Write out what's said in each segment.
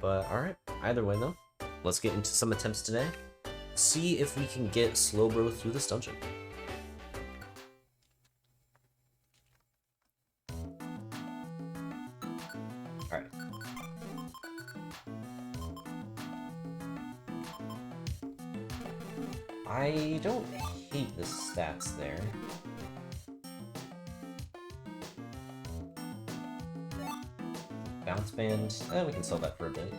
But alright, either way though, let's get into some attempts today. See if we can get Slowbro through this dungeon. Alright. I don't hate the stats there. Bounce band, we can sell that for a bit.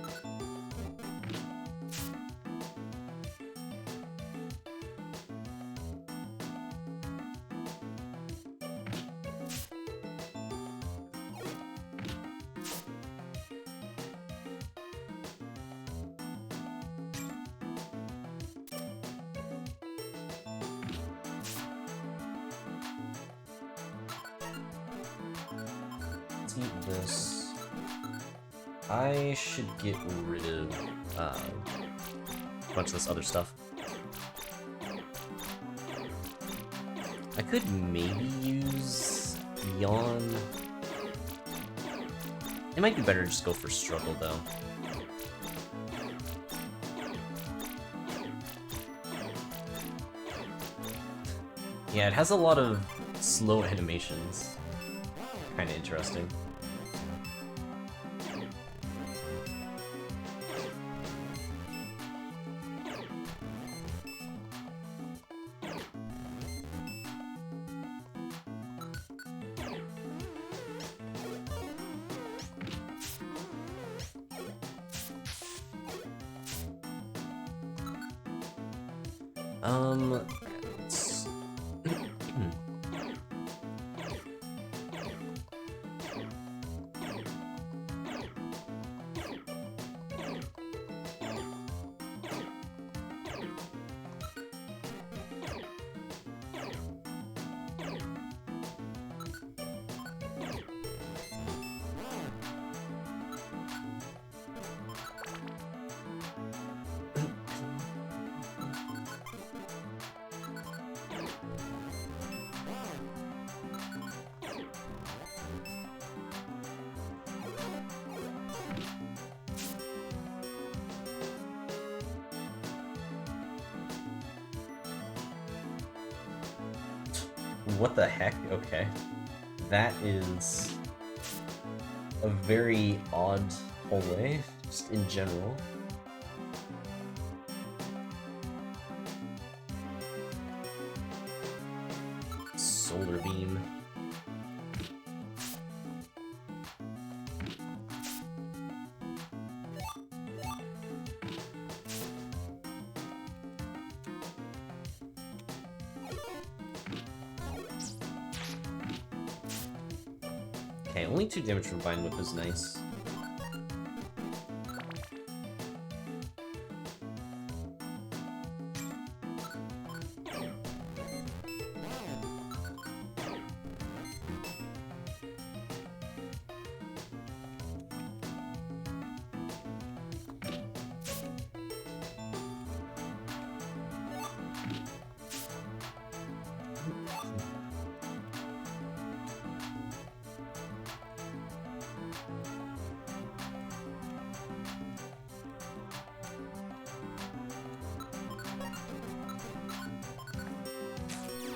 Let's eat this. I should get rid of a bunch of this other stuff. I could maybe use Yawn. It might be better to just go for Struggle, though. Yeah, it has a lot of slow animations. Kinda interesting. Let's... What the heck? Okay. That is a very odd hallway, just in general. Solar beam. Okay, only 2 damage from Vine Whip is nice.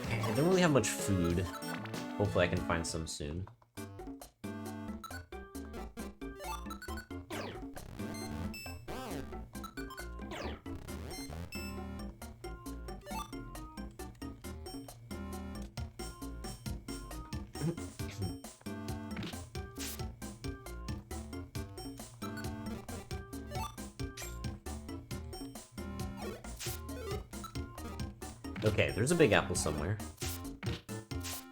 I don't really have much food. Hopefully I can find some soon. Okay, there's a big apple somewhere.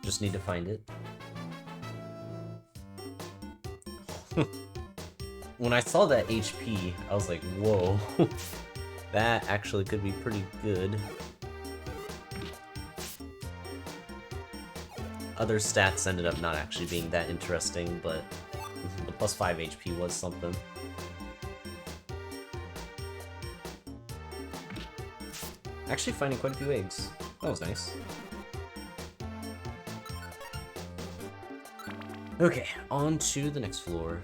Just need to find it. When I saw that HP, I was like, whoa. That actually could be pretty good. Other stats ended up not actually being that interesting, but the plus 5 HP was something. Actually finding quite a few eggs. That was nice. Okay, on to the next floor.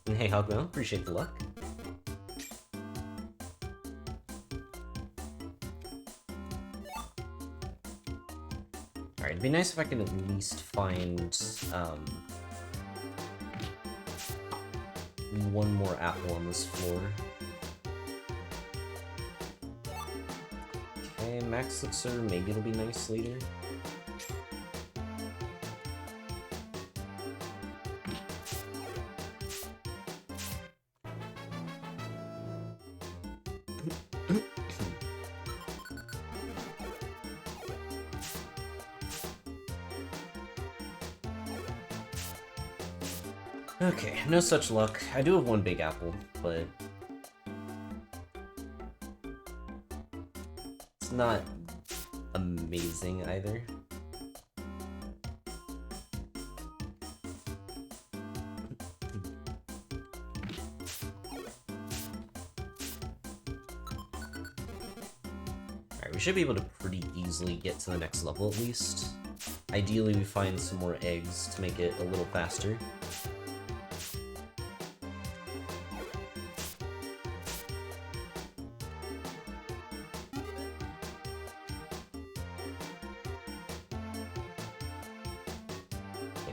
And hey, Hogmo, appreciate the luck. Alright, it'd be nice if I could at least find, one more apple on this floor. Okay, max elixir, maybe it'll be nice later. Okay, no such luck. I do have one big apple, but it's not amazing either. Alright, we should be able to pretty easily get to the next level at least. Ideally, we find some more eggs to make it a little faster.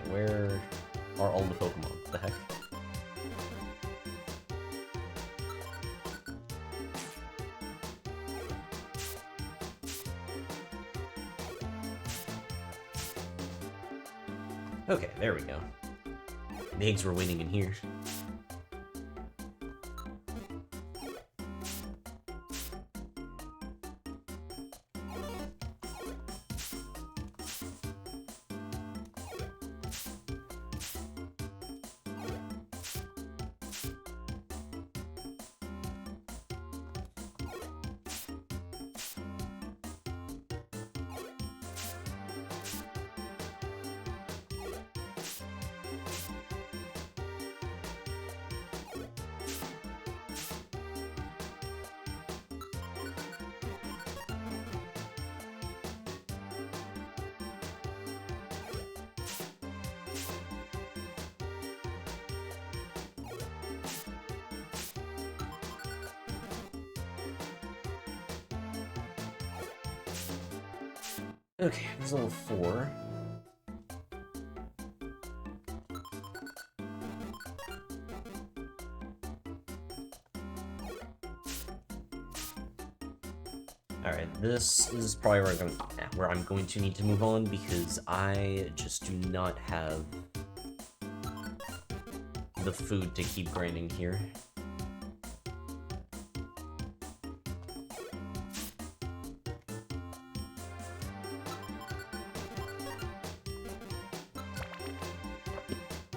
Where are all the Pokemon? What the heck? Okay, there we go. The eggs were waiting in here. Okay, there's level 4. Alright, this is probably where I'm going to need to move on because I just do not have the food to keep grinding here.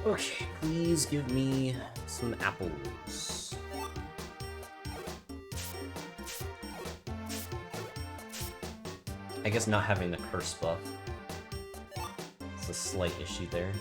Okay, please give me some apples. I guess not having the curse buff is a slight issue there.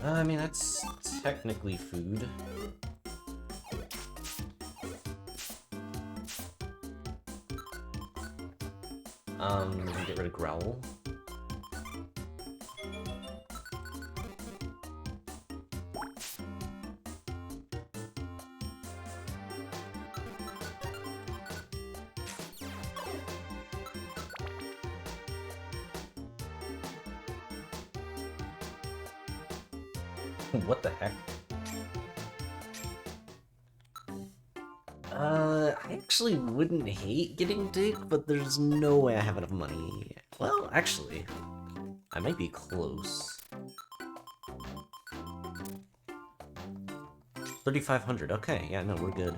I mean, that's technically food. We can get rid of Growl. What the heck? I actually wouldn't hate getting Dig, but there's no way I have enough money. Well, actually, I might be close. 3,500, okay, yeah, no, we're good.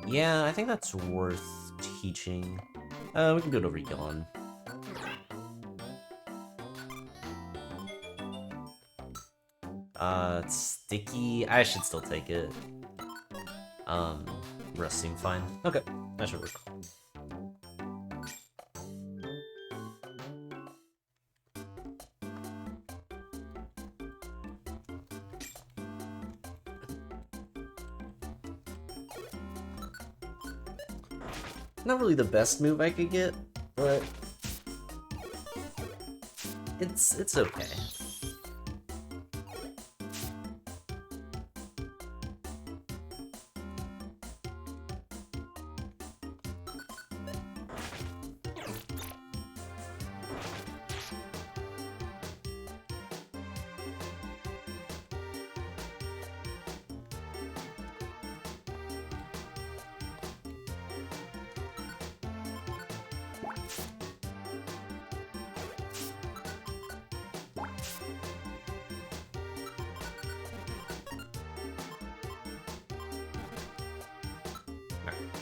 Yeah, I think that's worth teaching. We can do it over Yawn. Sticky. I should still take it. Rest seemed fine. Okay, that should work. Not really the best move I could get, but it's okay.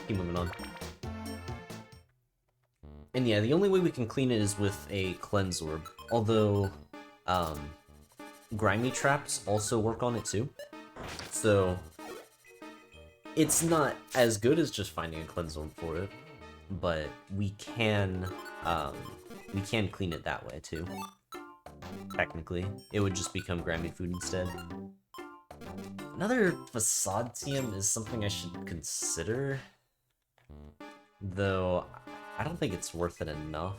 Keep moving on. And yeah, the only way we can clean it is with a cleanse orb. Although, grimy traps also work on it too. So, it's not as good as just finding a cleanse orb for it, but we can clean it that way too. Technically, it would just become grimy food instead. Another facade TM is something I should consider. Though, I don't think it's worth it enough.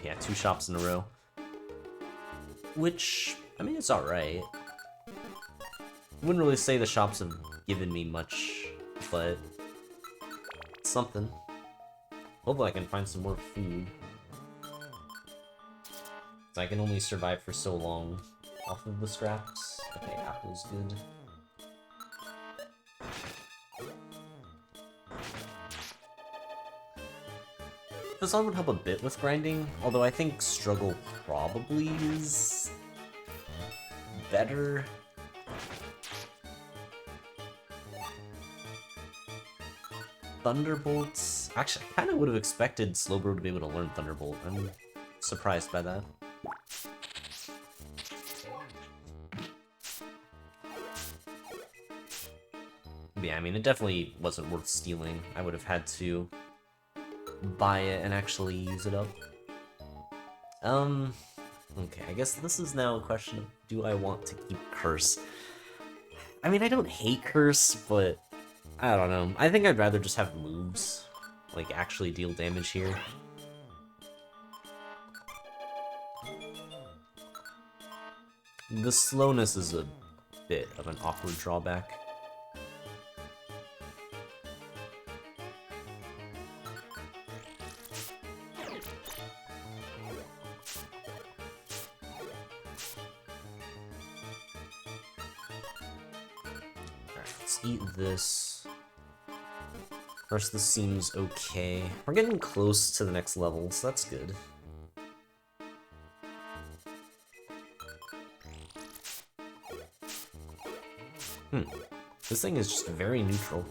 Yeah, 2 shops in a row. Which, I mean, it's alright. Wouldn't really say the shops have given me much, but it's something. Hopefully I can find some more food. I can only survive for so long off of the scraps. Okay, apple's good. Facade would help a bit with grinding, although I think struggle probably is better. Thunderbolts? Actually, I kind of would have expected Slowbro to be able to learn Thunderbolt. I'm surprised by that. Yeah, I mean, it definitely wasn't worth stealing. I would have had to buy it and actually use it up. Okay, I guess this is now a question of, do I want to keep Curse? I mean, I don't hate Curse, but I don't know. I think I'd rather just have moves, like, actually deal damage here. The slowness is a bit of an awkward drawback. Let's eat this. First, this seems okay. We're getting close to the next level, so that's good. This thing is just very neutral.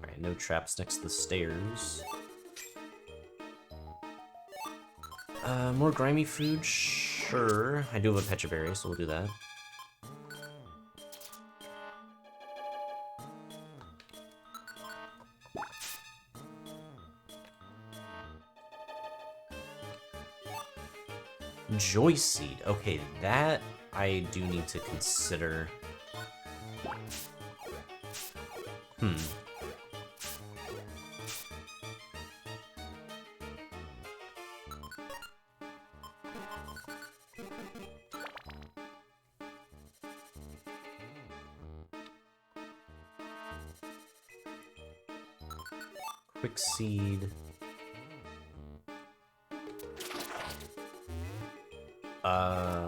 Alright, no traps next to the stairs. More grimy food? Sure. I do have a Pecha Berry, so we'll do that. Joyous Seed. Okay, that I do need to consider. Quick Seed.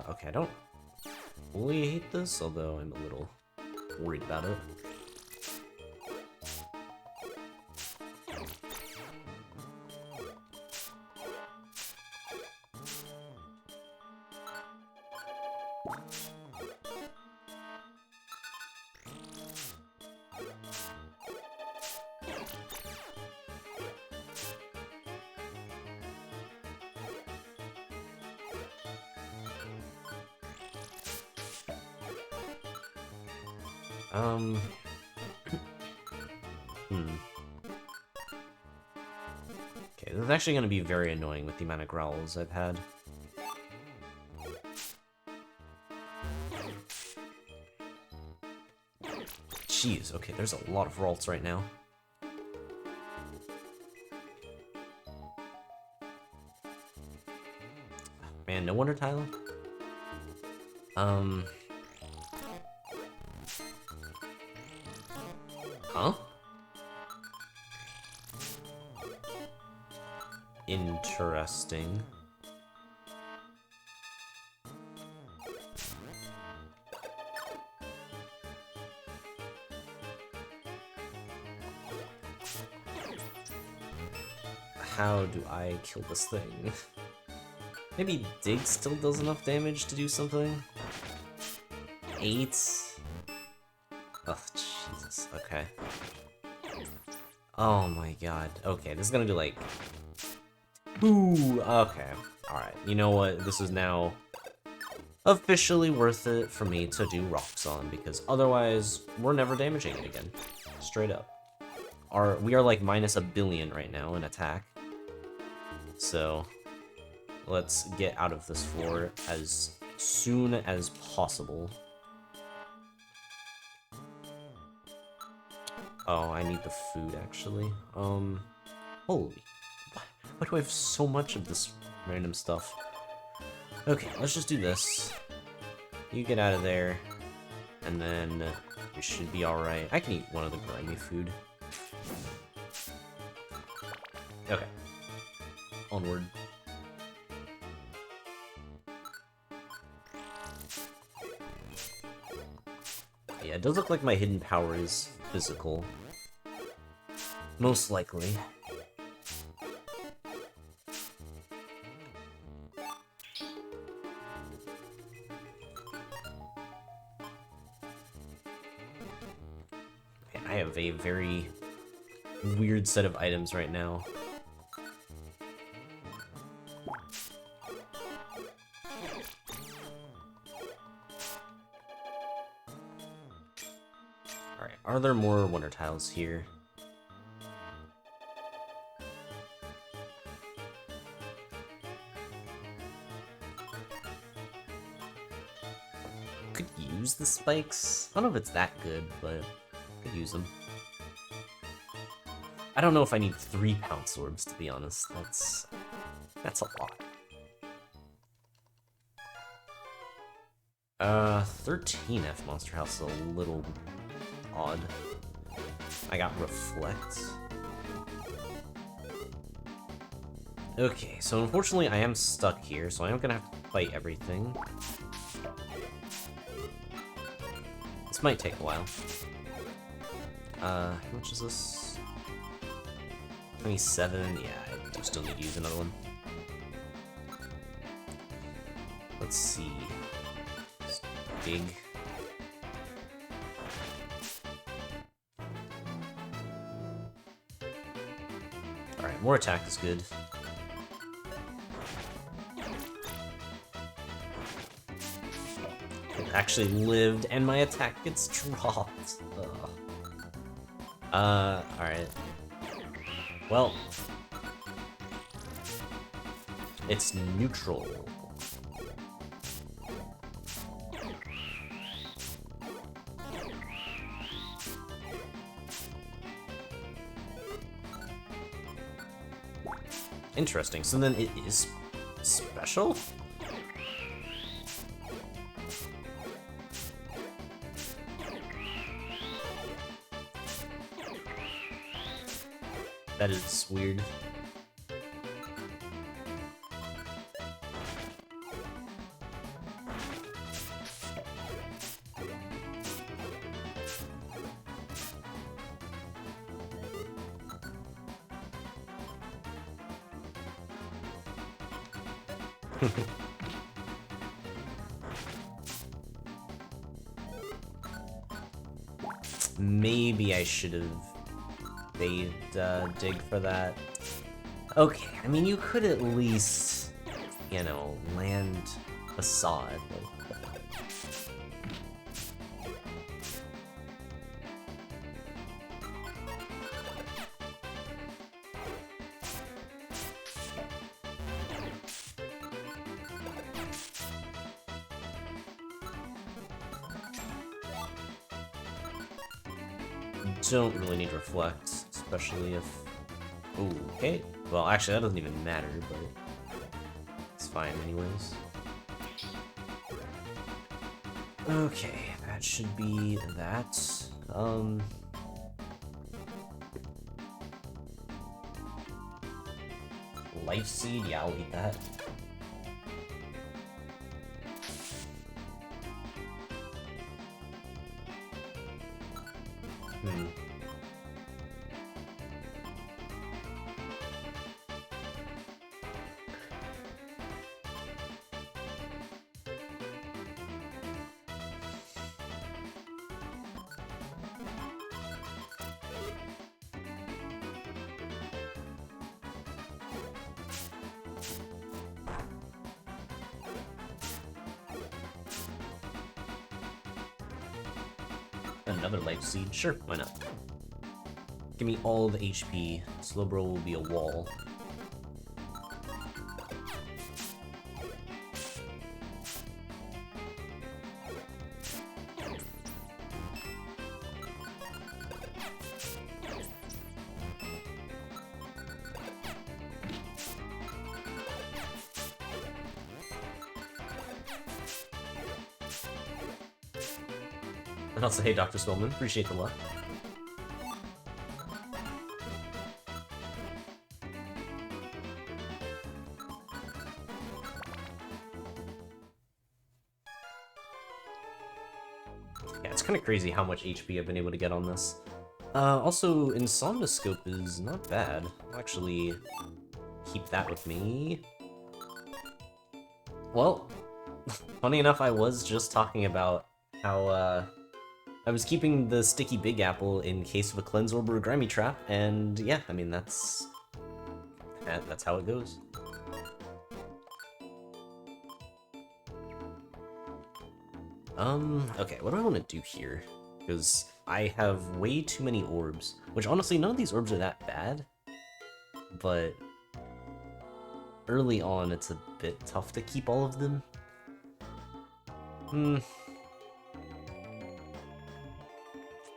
Okay, I don't fully hate this, although I'm a little worried about it. Hmm. Okay, this is actually going to be very annoying with the amount of growls I've had. Jeez, okay, there's a lot of Ralts right now. Man, no wonder, Tyler. Huh? Interesting. How do I kill this thing? Maybe Dig still does enough damage to do something? 8? Oh, Jesus, okay. Oh my god. Okay, this is gonna do like... Ooh, okay. Alright, you know what? This is now officially worth it for me to do rocks on, because otherwise, we're never damaging it again. Straight up. We are like minus -1 billion right now in attack. So, let's get out of this floor as soon as possible. Oh, I need the food, actually. Holy... Why do I have so much of this random stuff? Okay, let's just do this. You get out of there, and then you should be alright. I can eat one of the grimy food. Okay. Onward. Yeah, it does look like my hidden power is physical. Most likely. I have a very weird set of items right now. Alright, are there more wonder tiles here? Could use the spikes. I don't know if it's that good, but could use them. I don't know if I need 3 pounce orbs, to be honest. That's a lot. 13 F Monster House is a little odd. I got Reflect. Okay, so unfortunately I am stuck here, so I am gonna have to fight everything. This might take a while. How much is this? 27? Yeah, I do still need to use another one. Let's see. Dig. Alright, more attack is good. It actually lived, and my attack gets dropped. Ugh. Alright. Well. It's neutral. Interesting, so then it is special? That is weird. Maybe I should have saved Dig for that. Okay, I mean, you could at least, you know, land Facade. Don't really need reflect, especially if... Ooh, okay. Well, actually, that doesn't even matter, but it's fine anyways. Okay, that should be that. Life Seed? Yeah, I'll eat that. Another Life Seed? Sure, why not? Give me all the HP. Slowbro will be a wall. And also, hey, Dr. Spillman, appreciate the luck. Yeah, it's kind of crazy how much HP I've been able to get on this. Also, Insomnoscope is not bad. I'll actually keep that with me. Well, funny enough, I was just talking about how, I was keeping the Sticky Big Apple in case of a Cleanse Orb or a Grimy Trap, and yeah, I mean, that's how it goes. Okay, what do I want to do here? Because I have way too many orbs, which honestly, none of these orbs are that bad, but early on, it's a bit tough to keep all of them.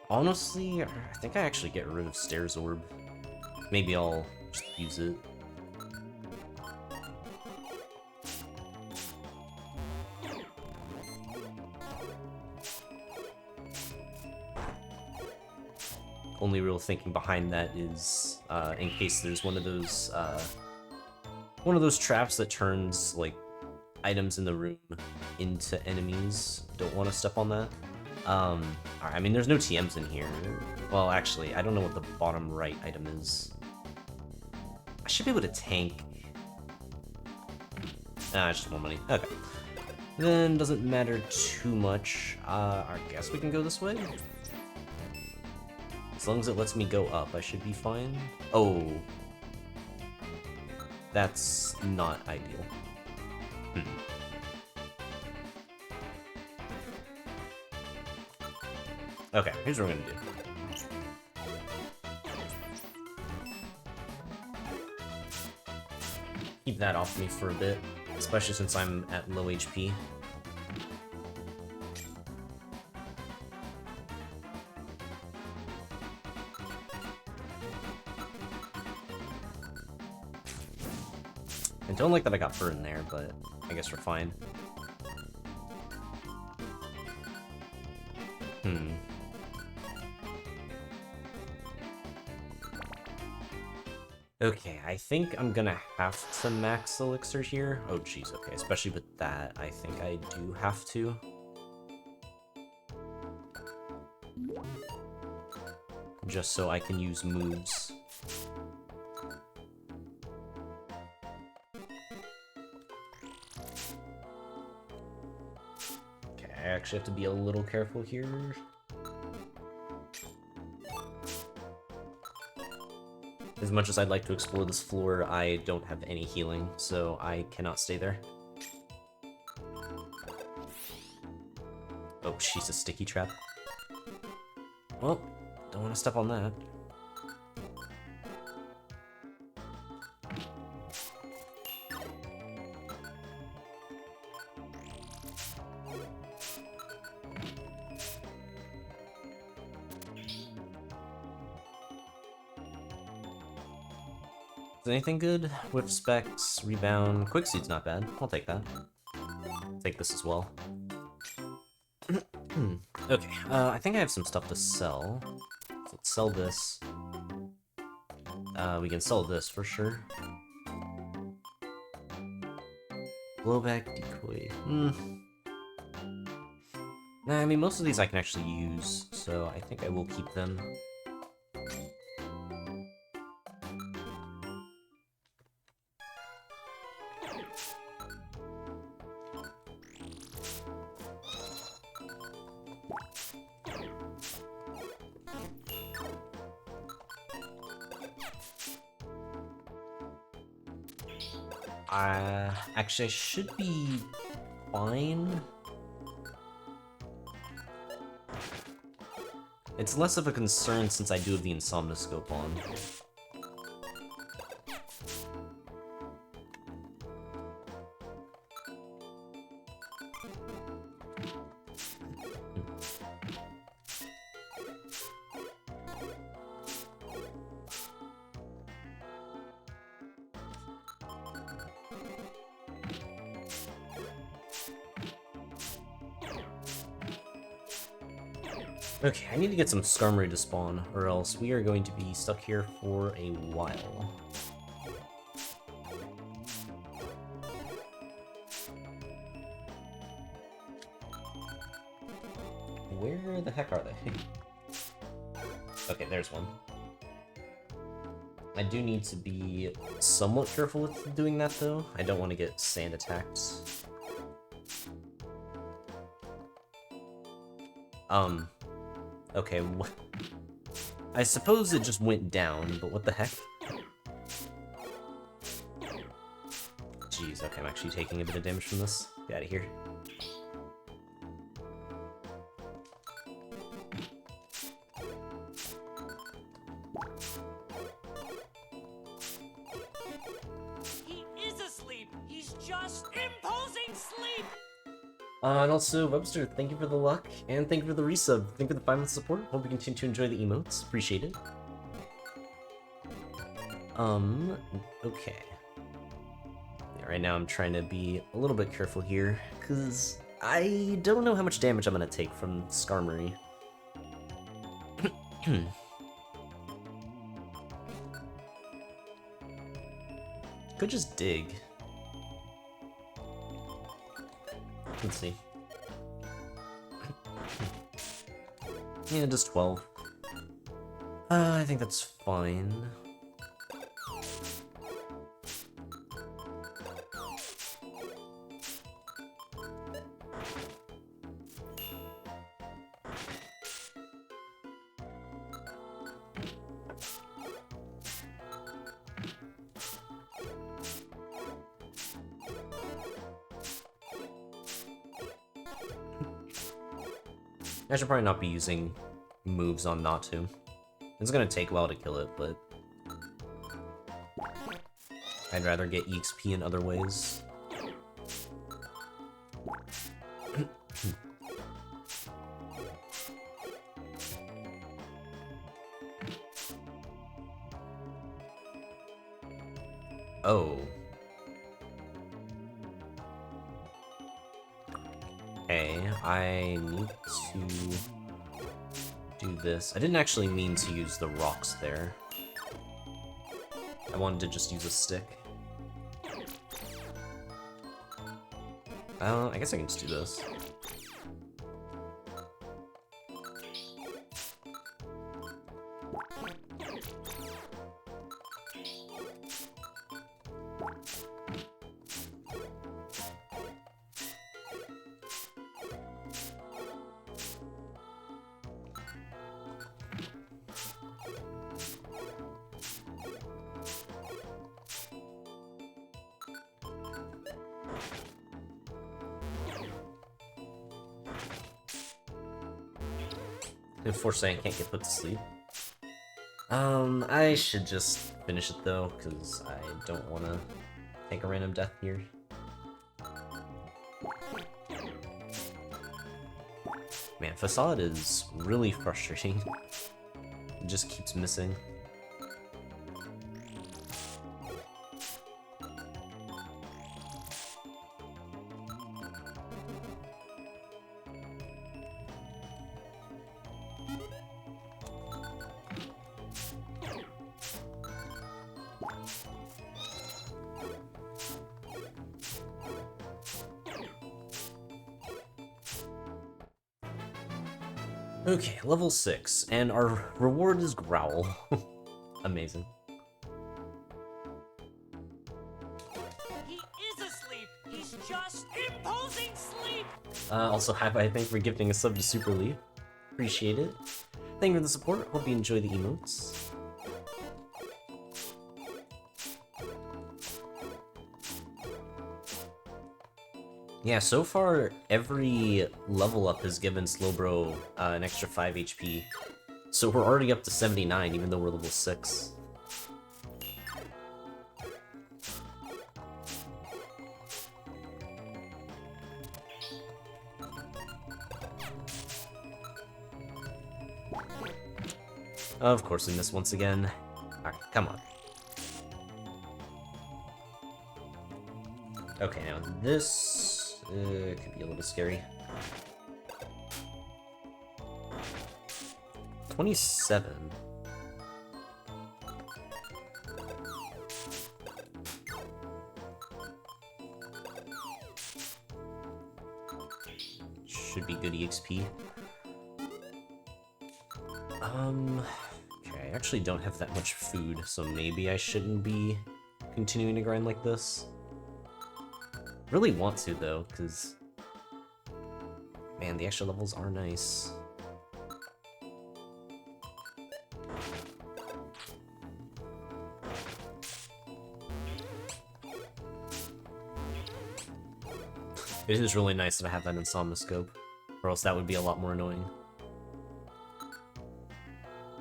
Honestly, I think I actually get rid of Stairs Orb. Maybe I'll just use it. Only real thinking behind that is, in case there's one of those traps that turns, like, items in the room into enemies. Don't want to step on that. Alright, I mean, there's no TMs in here. Well, actually, I don't know what the bottom right item is. I should be able to tank. Ah, it's just more money. Okay. Then, doesn't matter too much. I guess we can go this way? As long as it lets me go up, I should be fine. Oh. That's not ideal. Okay, here's what we're gonna do. Keep that off me for a bit, especially since I'm at low HP. I don't like that I got burned there, but I guess we're fine. Okay, I think I'm gonna have to max Elixir here. Oh jeez, okay, especially with that, I think I do have to. Just so I can use moves. Okay, I actually have to be a little careful here. As much as I'd like to explore this floor, I don't have any healing, so I cannot stay there. Oh, she's a sticky trap. Well, don't want to step on that. Is anything good? Whiff specs, rebound, quicksuit's not bad. I'll take that. Take this as well. Okay, I think I have some stuff to sell. So let's sell this. We can sell this for sure. Blowback decoy. Nah, I mean, most of these I can actually use, so I think I will keep them. Actually, I should be fine. It's less of a concern since I do have the Insomnoscope on. Okay, I need to get some Skarmory to spawn, or else we are going to be stuck here for a while. Where the heck are they? Okay, there's one. I do need to be somewhat careful with doing that, though. I don't want to get sand attacked. Okay, I suppose it just went down, but what the heck? Jeez, okay, I'm actually taking a bit of damage from this. Get out of here. He is asleep! He's just imposing sleep! And also, Webster, thank you for the luck, and thank you for the resub. Thank you for the 5-month support. Hope you continue to enjoy the emotes. Appreciate it. Okay. Yeah, right now I'm trying to be a little bit careful here, because I don't know how much damage I'm going to take from Skarmory. Could just dig. Let's see. Yeah, just 12. I think that's fine. I should probably not be using moves on Natu. It's gonna take a while to kill it, but I'd rather get EXP in other ways. Oh. Okay, I need to do this. I didn't actually mean to use the rocks there. I wanted to just use a stick. I guess I can just do this. Unfortunately, I can't get put to sleep. I should just finish it though, because I don't want to take a random death here. Man, Facade is really frustrating. It just keeps missing. Okay, level 6, and our reward is Growl. Amazing. He is asleep. He's just imposing sleep. Also, Hi-Fi, thank you for gifting a sub to Super Leaf. Appreciate it. Thank you for the support. Hope you enjoy the emotes. Yeah, so far, every level up has given Slowbro an extra 5 HP. So we're already up to 79, even though we're level 6. Of course we missed once again. Alright, come on. Okay, now this could be a little scary. 27. Should be good EXP. Okay, I actually don't have that much food, so maybe I shouldn't be continuing to grind like this. Really want to, though, because... man, the extra levels are nice. It is really nice that I have that Insomnoscope, or else that would be a lot more annoying.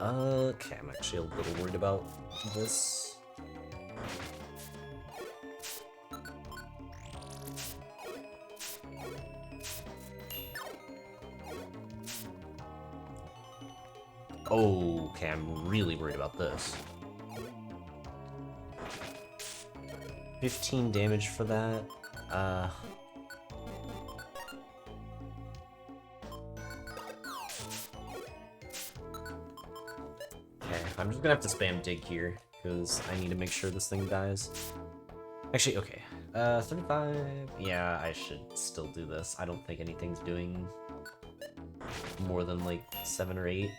Okay, I'm actually a little worried about this. Okay, I'm really worried about this. 15 damage for that. Okay, I'm just gonna have to spam dig here, because I need to make sure this thing dies. Actually, okay. 35... yeah, I should still do this. I don't think anything's doing more than, like, 7 or 8.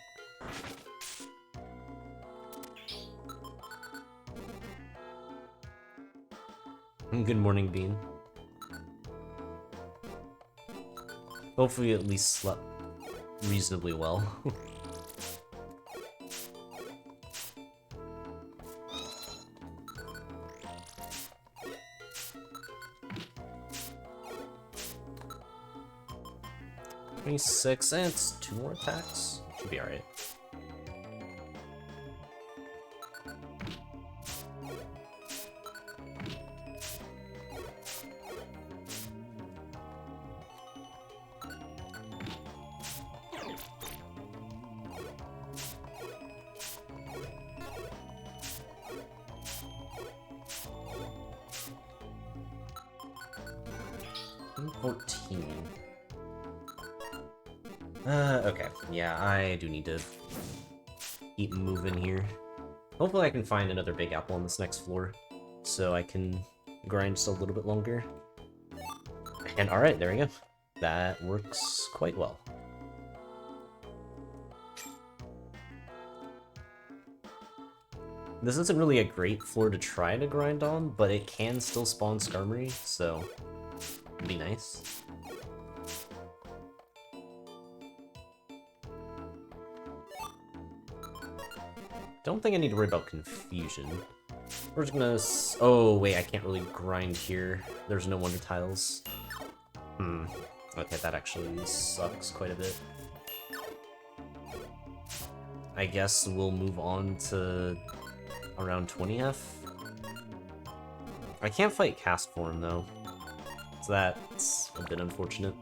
Good morning, Bean. Hopefully you at least slept reasonably well. $26, and it's 2 more attacks. Should be alright. Okay. Yeah, I do need to keep moving here. Hopefully I can find another big apple on this next floor, so I can grind just a little bit longer. And alright, there we go. That works quite well. This isn't really a great floor to try to grind on, but it can still spawn Skarmory, so it'd be nice. Don't think I need to worry about confusion. We're just gonna... oh, wait, I can't really grind here. There's no Wonder Tiles. Okay, that actually sucks quite a bit. I guess we'll move on to around 20F. I can't fight Cast Form, though. So that's a bit unfortunate.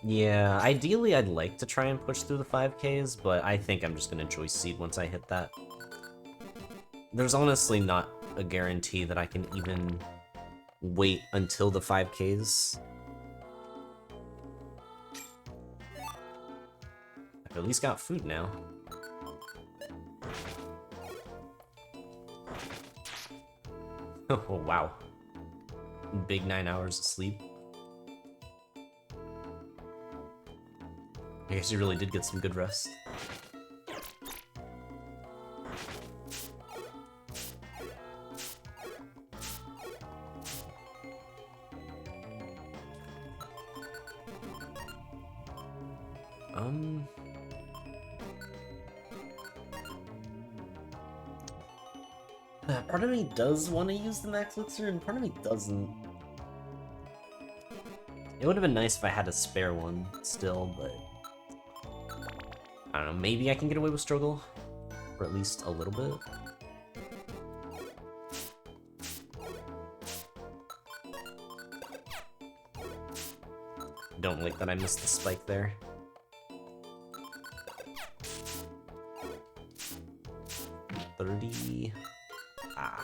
Yeah, ideally I'd like to try and push through the 5Ks, but I think I'm just gonna Joyous Seed once I hit that. There's honestly not a guarantee that I can even wait until the 5Ks. I've at least got food now. Oh, wow. Big 9 hours of sleep. I guess you really did get some good rest. Part of me does want to use the max elixir, and part of me doesn't. It would have been nice if I had a spare one still, but I don't know, maybe I can get away with struggle for at least a little bit. Don't like that I missed the spike there. Ah.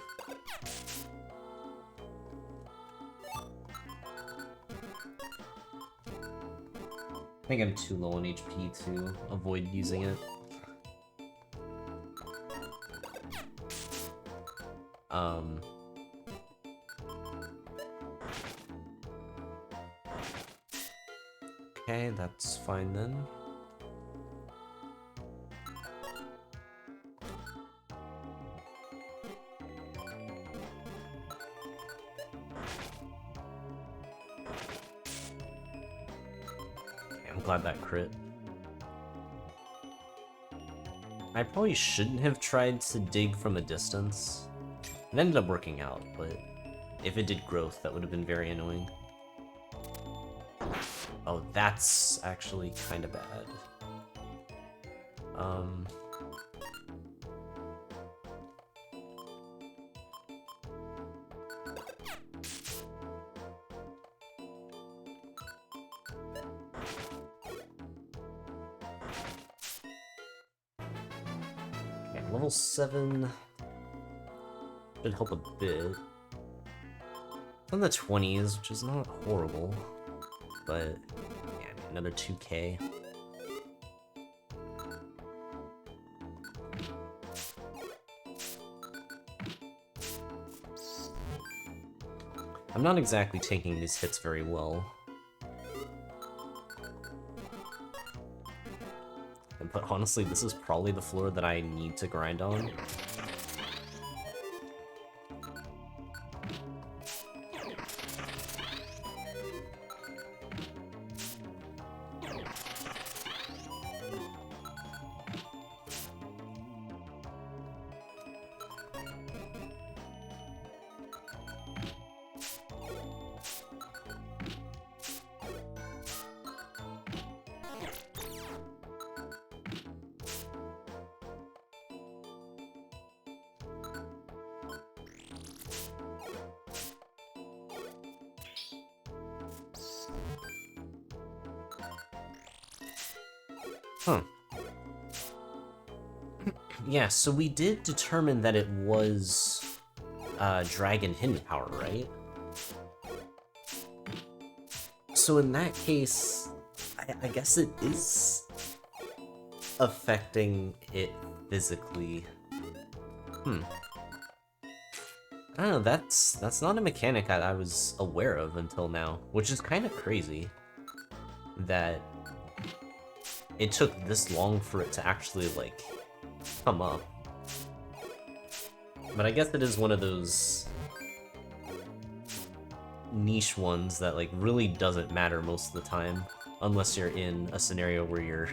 I think I'm too low on HP to avoid using it. Okay, that's fine then. I'm glad that crit. I probably shouldn't have tried to dig from a distance. It ended up working out, but if it did growth, that would have been very annoying. Oh, that's actually kind of bad. Okay, level 7 should help a bit. It's in the 20s, which is not horrible, but yeah, another 2k. I'm not exactly taking these hits very well. But honestly, this is probably the floor that I need to grind on. Huh. Yeah, so we did determine that it was Dragon Hidden Power, right? So in that case, I guess it is affecting it physically. I don't know, that's not a mechanic I was aware of until now, which is kind of crazy that it took this long for it to actually, like, come up. But I guess it is one of those niche ones that, like, really doesn't matter most of the time, unless you're in a scenario where you're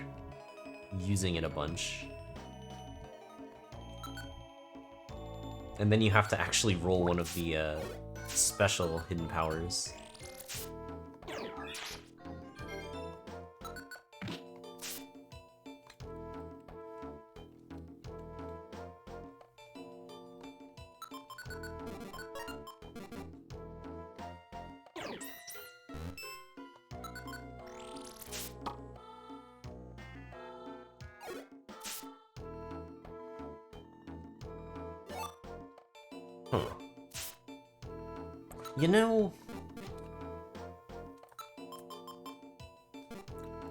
using it a bunch. And then you have to actually roll one of the special hidden powers. You know,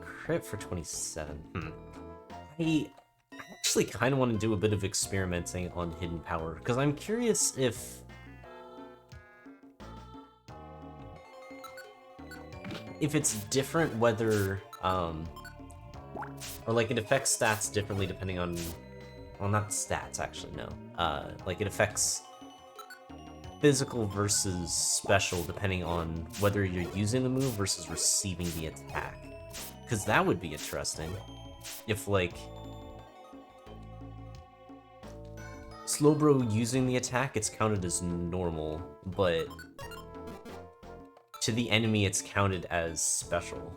crit for 27. I actually kind of want to do a bit of experimenting on hidden power, because I'm curious if it's different whether, or like it affects stats differently depending on, well, not stats, actually, no. Like it affects physical versus special depending on whether you're using the move versus receiving the attack. Because that would be interesting. If, like, Slowbro using the attack, it's counted as normal, but to the enemy, it's counted as special.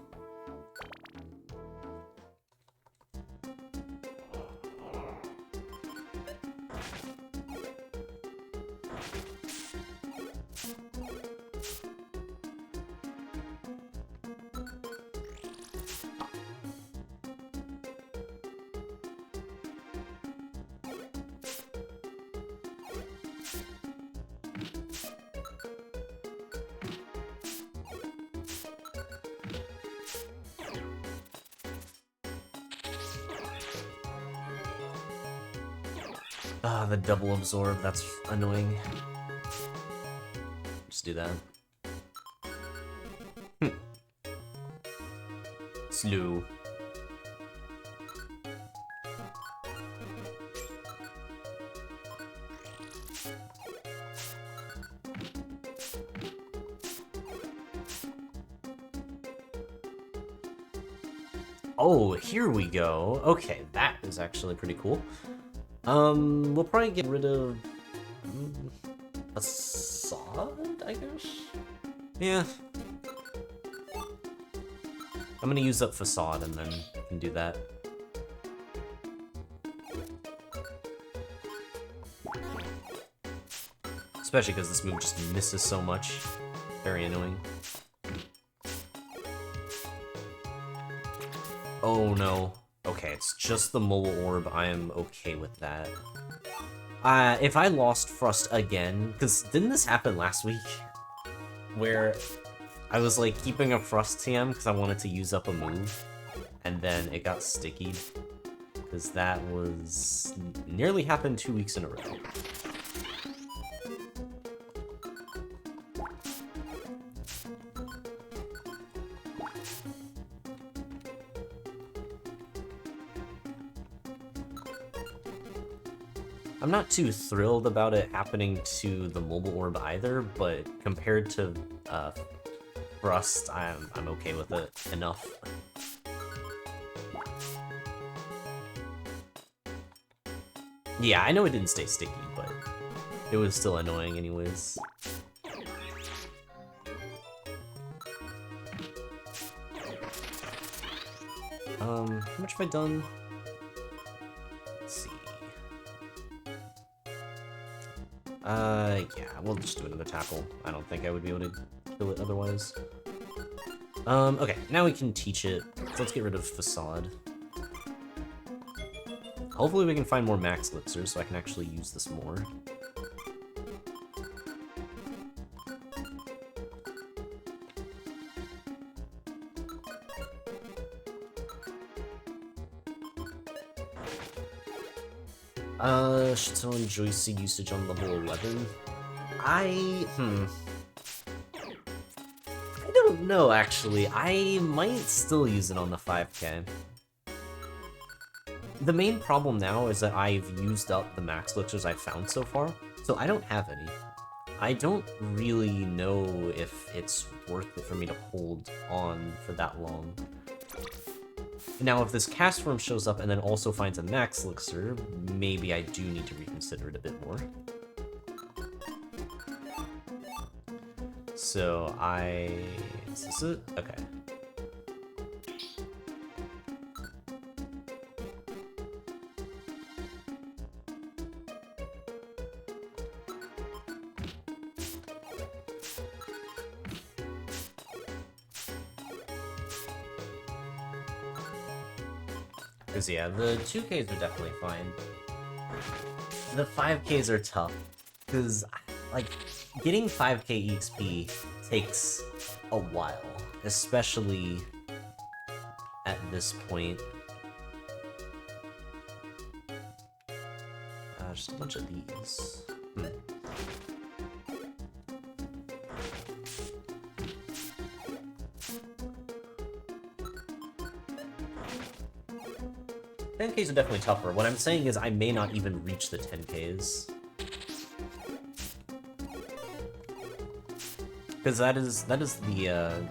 Ah, the double absorb, that's annoying. Just do that. Slew. Oh, here we go. Okay, that is actually pretty cool. We'll probably get rid of Facade, I guess? Yeah. I'm gonna use up Facade and then can do that. Especially because this move just misses so much. Very annoying. Oh no. Okay, it's just the mobile orb. I am okay with that. If I lost Frust again, because didn't this happen last week? Where I was like keeping a Frust TM because I wanted to use up a move, and then it got sticky. Because that was nearly happened 2 weeks in a row. I'm not too thrilled about it happening to the mobile orb either, but compared to Frust, I'm okay with it enough. Yeah, I know it didn't stay sticky, but it was still annoying anyways. How much have I done? Let's see. Yeah, we'll just do another tackle. I don't think I would be able to kill it otherwise. Okay, now we can teach it. So let's get rid of Facade. Hopefully we can find more max elixirs so I can actually use this more. Should enjoy C usage on level 11. I don't know, actually. I might still use it on the 5k. The main problem now is that I've used up the max elixirs I've found so far, so I don't have any. I don't really know if it's worth it for me to hold on for that long. Now, if this cast form shows up and then also finds a max elixir, maybe I do need to reconsider it a bit more. So is this it? Okay. Because, yeah, the 2Ks are definitely fine. The 5Ks are tough. Because, like, getting 5k EXP takes a while. Especially at this point. just a bunch of these. $10Ks are definitely tougher. What I'm saying is I may not even reach the 10Ks. Because that is the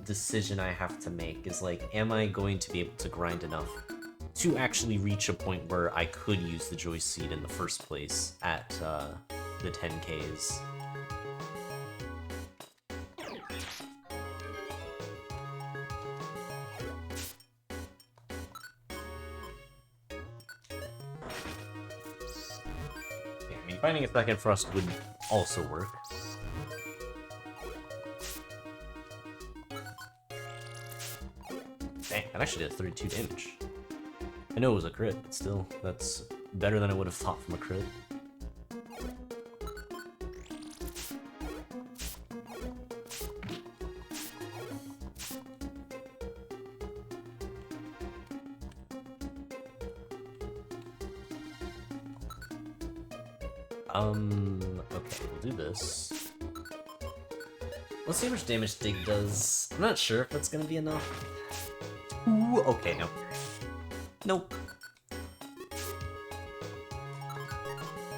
decision I have to make, is like, am I going to be able to grind enough to actually reach a point where I could use the Joy Seed in the first place at the 10Ks? Yeah, I mean, finding a second Frust would also work. Dang, that actually did 32 damage. I know it was a crit, but still, that's better than I would have thought from a crit. Okay, we'll do this. Let's see how much damage Dig does. I'm not sure if that's gonna be enough. Ooh, okay, no. Nope.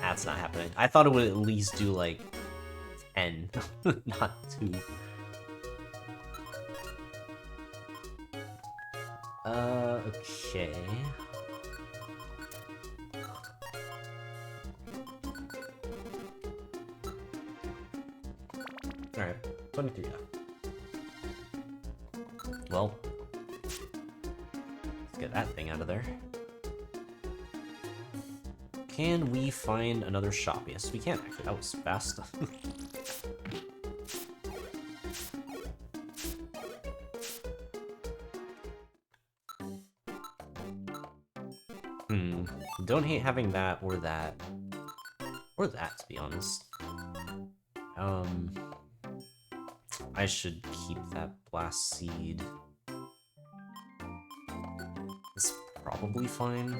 That's not happening. I thought it would at least do, like, 10, not 2. Okay. Alright, 23 now. Well, let's get that thing out of there. Can we find another shop? Yes, we can, actually. That was fast. Don't hate having that or that. Or that, to be honest. I should keep that blast seed. It's probably fine.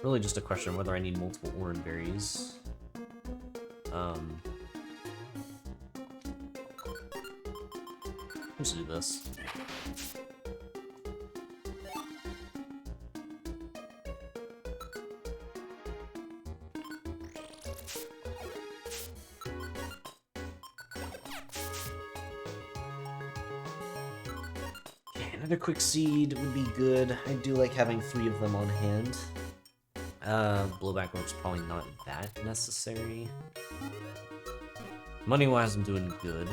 Really just a question of whether I need multiple orange berries. Let's do this. Okay, another quick seed would be good. I do like having 3 of them on hand. Blowback rope's probably not that necessary. Money-wise, I'm doing good.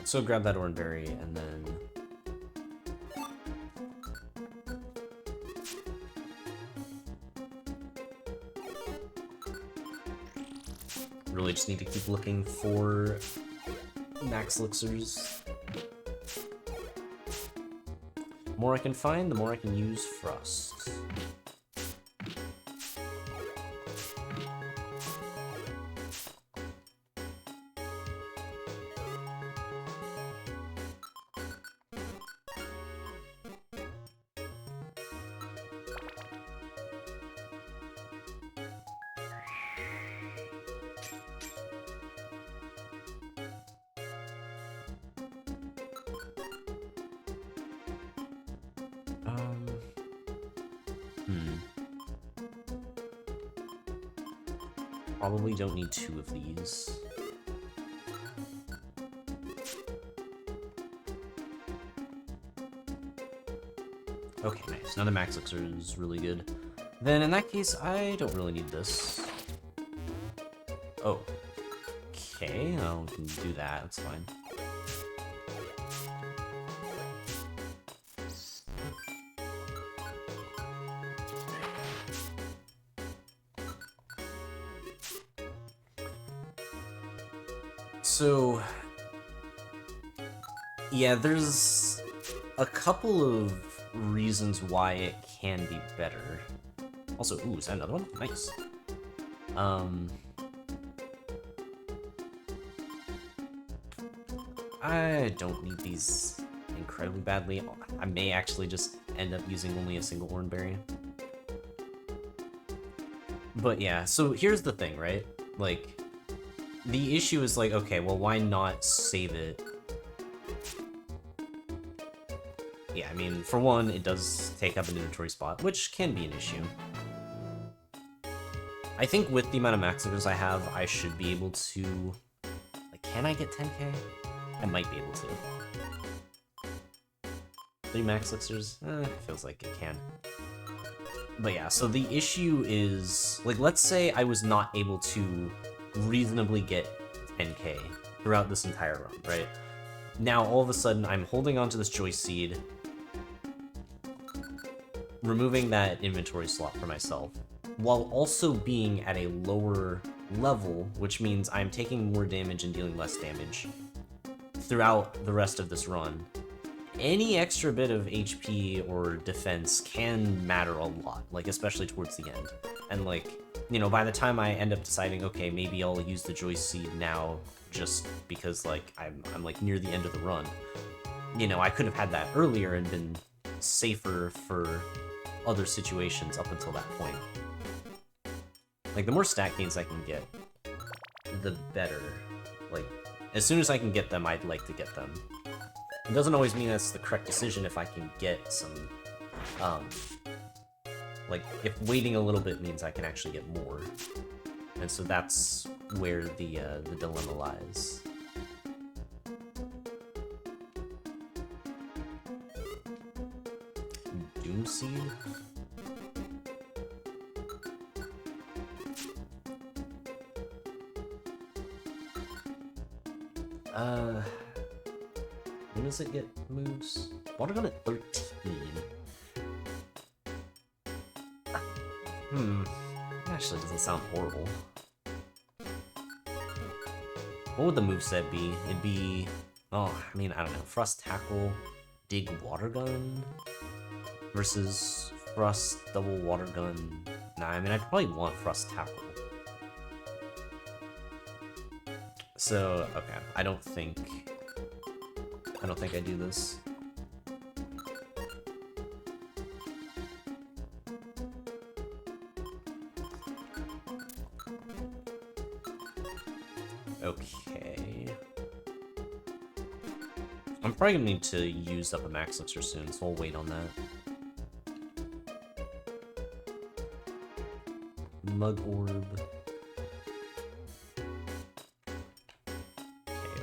So grab that orange berry and then... Really just need to keep looking for max elixirs. The more I can find, the more I can use Frust. Probably don't need 2 of these. Okay, nice. Another max elixir is really good. Then in that case, I don't really need this. Oh. Okay, I can do that. That's fine. So, yeah, there's a couple of reasons why it can be better. Also, ooh, is that another one? Nice. I don't need these incredibly badly. I may actually just end up using only a single orange berry. But yeah, so here's the thing, right? Like, the issue is like, okay, well, why not save it? Yeah, I mean, for one, it does take up an inventory spot, which can be an issue. I think with the amount of max elixirs I have, I should be able to... Like, can I get 10k? I might be able to. 3 max elixirs? Feels like it can. But yeah, so the issue is... Like, let's say I was not able to reasonably get 10k throughout this entire run, right? Now, all of a sudden, I'm holding onto this Joy Seed, removing that inventory slot for myself, while also being at a lower level, which means I'm taking more damage and dealing less damage throughout the rest of this run. Any extra bit of HP or defense can matter a lot, like, especially towards the end. And, like, you know, by the time I end up deciding, okay, maybe I'll use the Joy Seed now just because, like, I'm like, near the end of the run. You know, I could have had that earlier and been safer for other situations up until that point. Like, the more stat gains I can get, the better. Like, as soon as I can get them, I'd like to get them. It doesn't always mean that's the correct decision if I can get some, like, if waiting a little bit means I can actually get more. And so that's where the dilemma lies. Doom Seed? When does it get moves? Water Gun at 13. Actually doesn't sound horrible. What would the moveset be? It'd be... Oh, I mean, I don't know. Frust, Tackle, Dig, Water Gun versus Frust, Double Water Gun. Nah, I mean, I'd probably want Frust, Tackle. So, okay, I don't think I do this. Okay. I'm probably gonna need to use up a max elixir soon, so I'll wait on that. Mug Orb.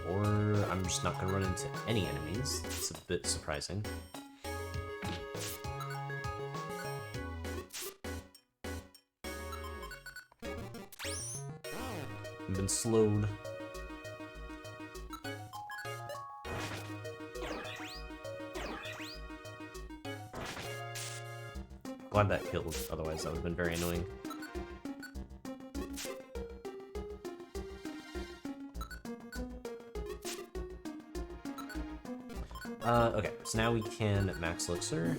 Or I'm just not gonna run into any enemies. It's a bit surprising. I've been slowed. Glad that killed, otherwise that would have been very annoying. Okay, so now we can max elixir.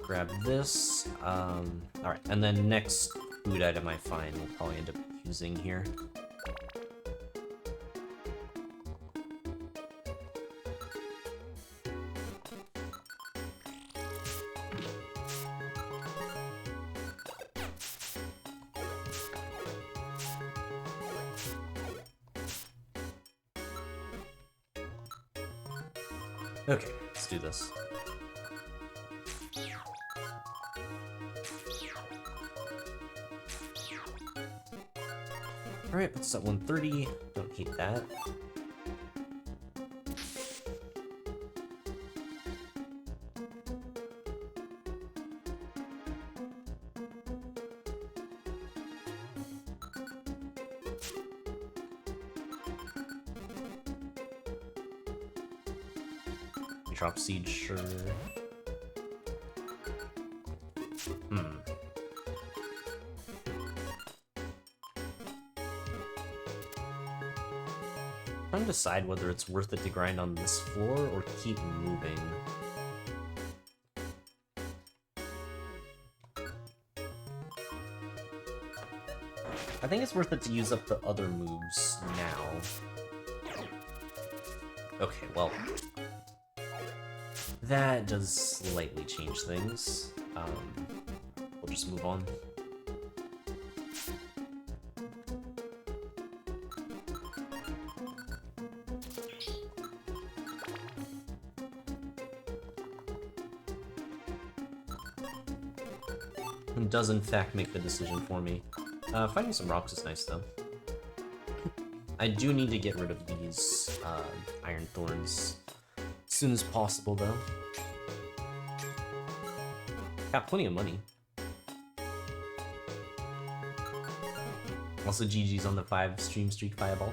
Grab this. Alright, and then next food item I find we'll probably end up using here. Okay, let's do this. Alright, what's that, 130? Don't hate that. Drop seed, sure. trying to decide whether it's worth it to grind on this floor or keep moving. I think it's worth it to use up the other moves now. Okay, well, that does slightly change things. We'll just move on. It does in fact make the decision for me. Finding some rocks is nice though. I do need to get rid of these iron thorns as soon as possible though. Got plenty of money. Also GG's on the 5 stream streak fireball.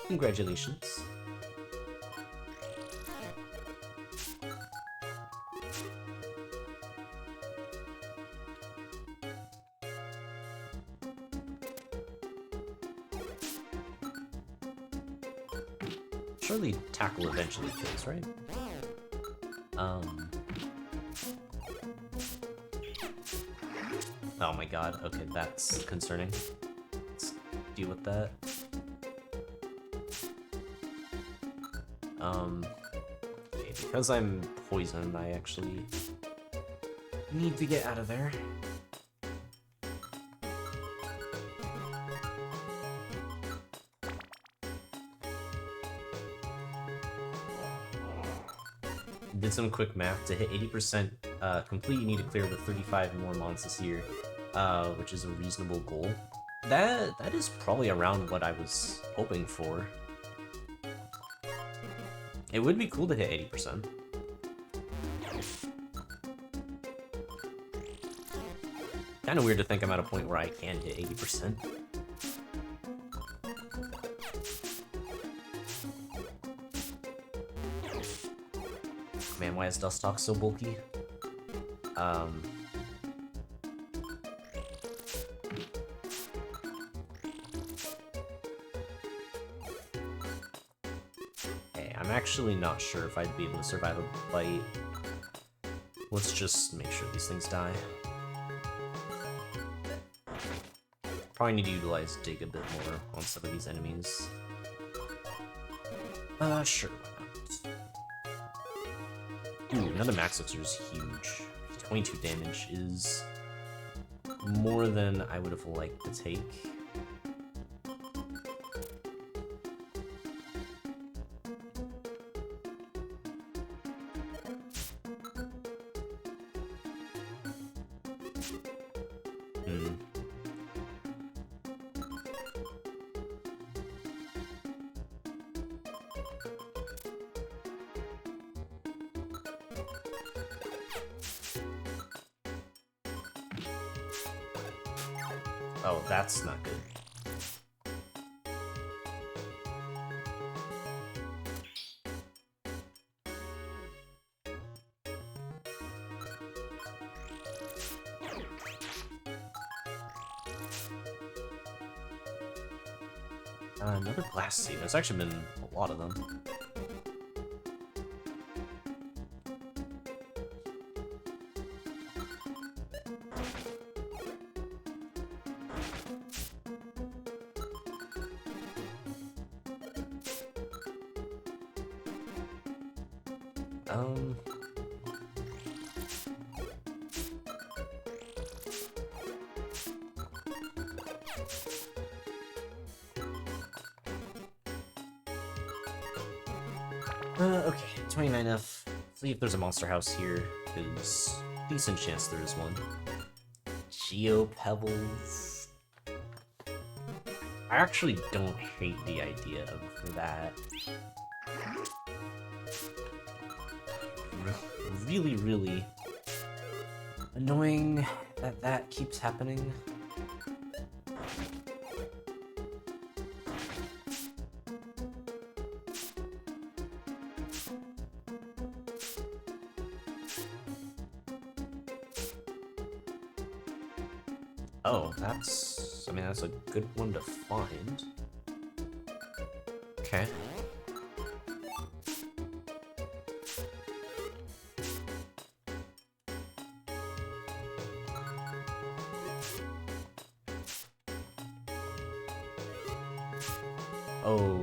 Congratulations. Surely tackle eventually kills, right? Oh my god, okay, that's concerning. Let's deal with that. Okay, because I'm poisoned, I actually need to get out of there. Did some quick math. To hit 80% complete, you need to clear the 35 more monsters here, which is a reasonable goal. That is probably around what I was hoping for. It would be cool to hit 80%. Kind of weird to think I'm at a point where I can hit 80%. Man, why is Dust Talk so bulky? Hey, I'm actually not sure if I'd be able to survive a bite. Let's just make sure these things die. Probably need to utilize Dig a bit more on some of these enemies. Sure, why not? Ooh, another Max Elixir is huge. 22 damage is more than I would have liked to take. Oh, that's not good. Another glass seed. There's actually been a lot of them. Okay, 29F. See if there's a monster house here, because decent chance there is one. Geo Pebbles. I actually don't hate the idea of that. Really, really annoying that that keeps happening. Oh, that's... I mean, that's a good one to find. Okay. Oh.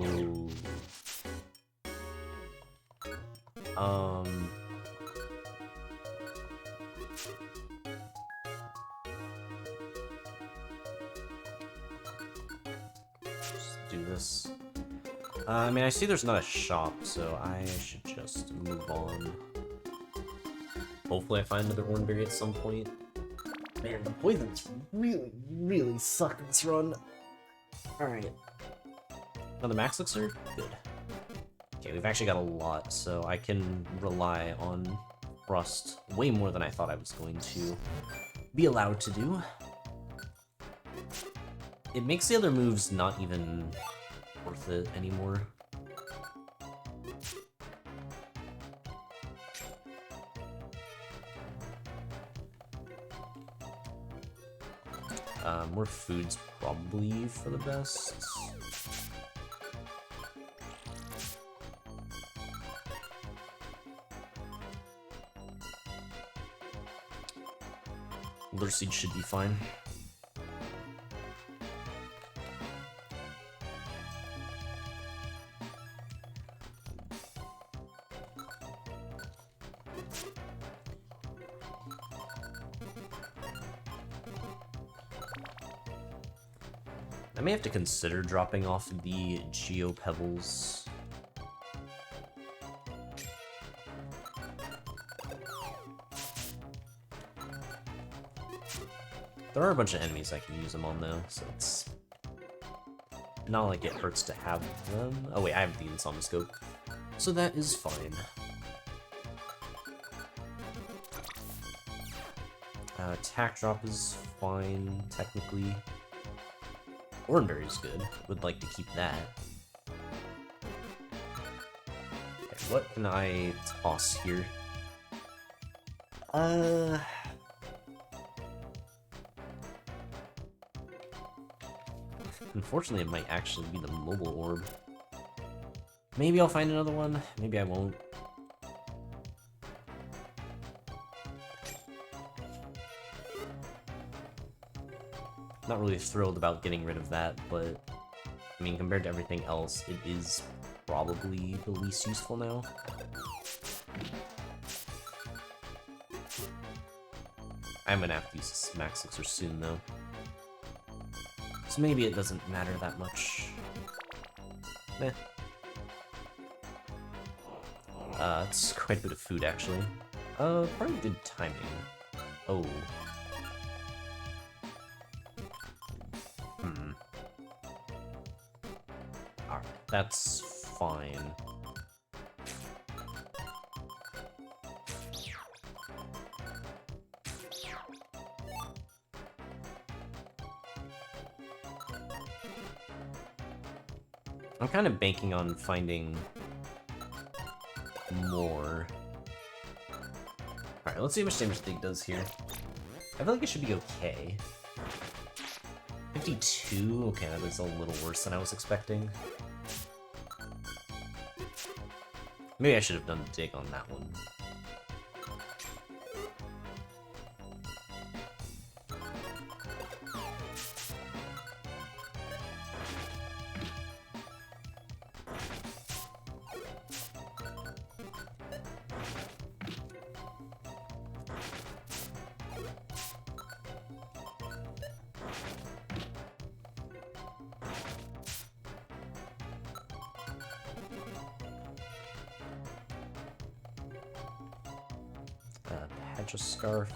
Just do this. I mean, I see there's not a shop, so I should just move on. Hopefully I find another Hornberry at some point. Man, the poisons really, really suck in this run. Alright. Another max elixir? Good. Okay, we've actually got a lot, so I can rely on Frust way more than I thought I was going to be allowed to do. It makes the other moves not even worth it anymore. More food's probably for the best. Lurseed should be fine. I may have to consider dropping off the Geo Pebbles. There are a bunch of enemies I can use them on though, so it's not like it hurts to have them. Oh wait, I have the Insomnoscope, so that is fine. Attack drop is fine, technically. Hornberry's good. Would like to keep that. Okay, what can I toss here? Unfortunately, it might actually be the mobile orb. Maybe I'll find another one. Maybe I won't. Not really thrilled about getting rid of that, but I mean, compared to everything else, it is probably the least useful now. I'm gonna have to use this max elixir soon, though. So maybe it doesn't matter that much. Eh. It's quite a bit of food, actually. Probably good timing. Oh. Alright, that's fine. I'm kind of banking on finding more. Alright, let's see how much damage Dig does here. I feel like it should be okay. 52? Okay, that is a little worse than I was expecting. Maybe I should have done Dig on that one. Patch a scarf.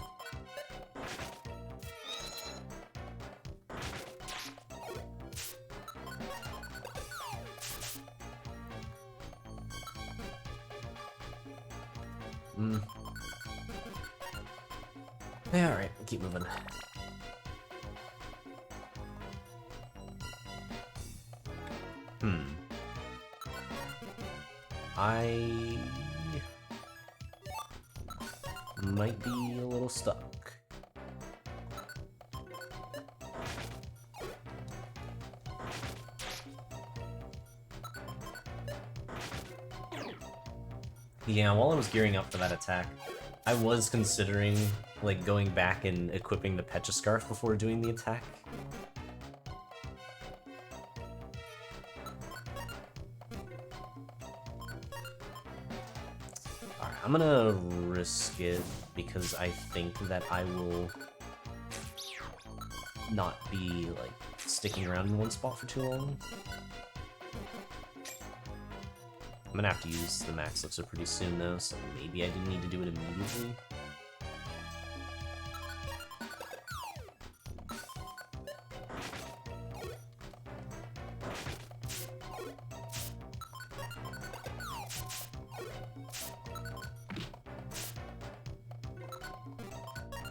Yeah, alright, keep moving. I might be a little stuck. Yeah, while I was gearing up for that attack, I was considering, like, going back and equipping the Pecha Scarf before doing the attack. Alright, I'm gonna risk it because I think that I will not be, like, sticking around in one spot for too long. I'm gonna have to use the Max Elixir pretty soon, though, so maybe I didn't need to do it immediately.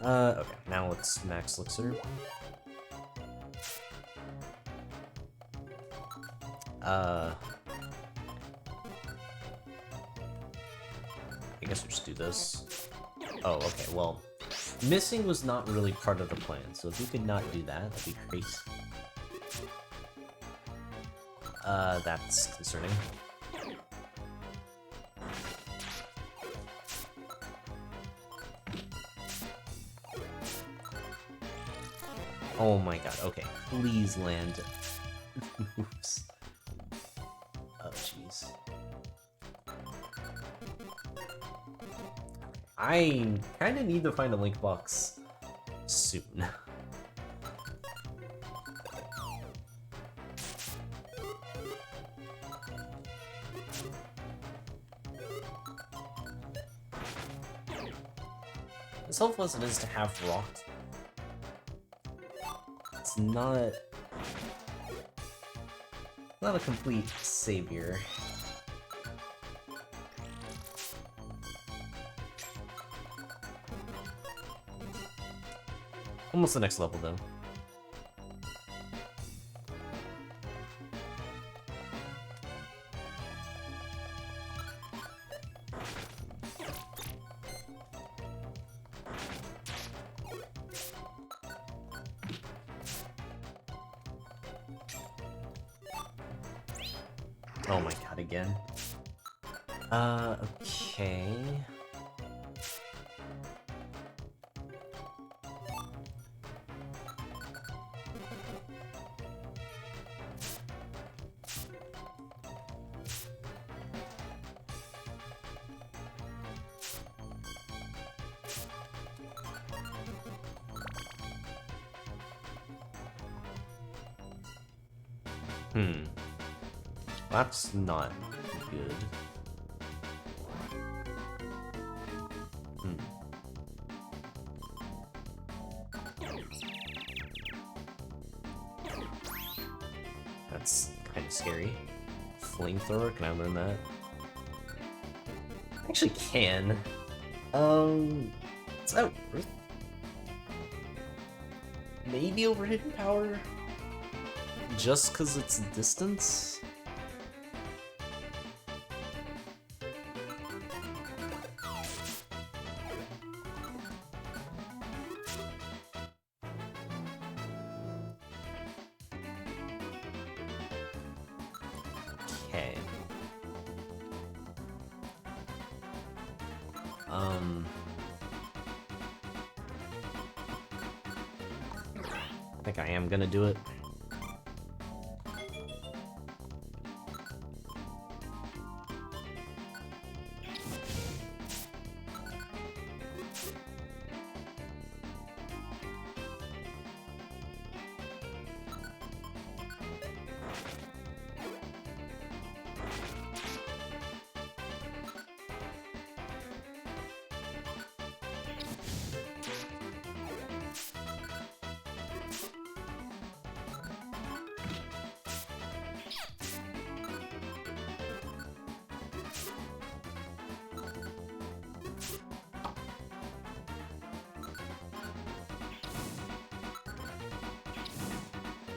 Okay, now let's Max Elixir. I guess we'll just do this. Oh, okay, well, missing was not really part of the plan, so if we could not do that, that'd be great. That's concerning. Oh my god, okay, please land. Oops. Oh, jeez. I kinda need to find a link box soon. As helpful as it is to have rocked, it's not a complete savior. Almost the next level, though. Oh my god, again. Okay. That's not good. That's kind of scary. Flamethrower, can I learn that? I actually can. Is that worth? Maybe over hidden power? Just because it's distance? Okay. I think I am gonna do it.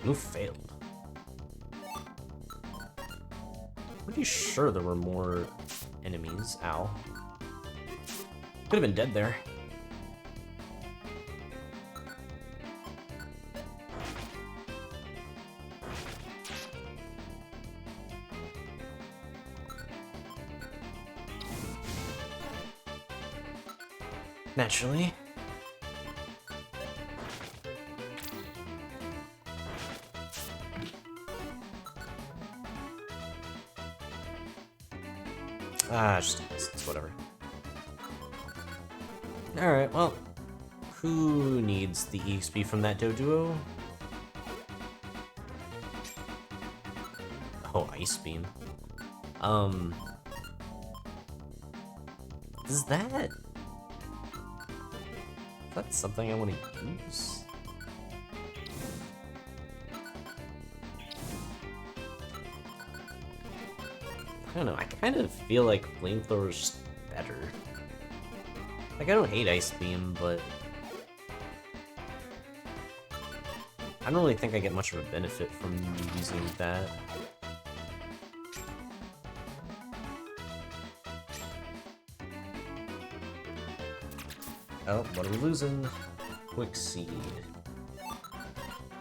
Move failed. Pretty sure there were more enemies. Ow. Could have been dead there. Naturally. Just it's whatever. Alright, well, who needs the EXP from that Doduo? Oh, Ice Beam. Is that something I want to use? I don't know, I kind of feel like Flamethrower's better. Like, I don't hate Ice Beam, but I don't really think I get much of a benefit from using that. Oh, what are we losing? Quick Seed.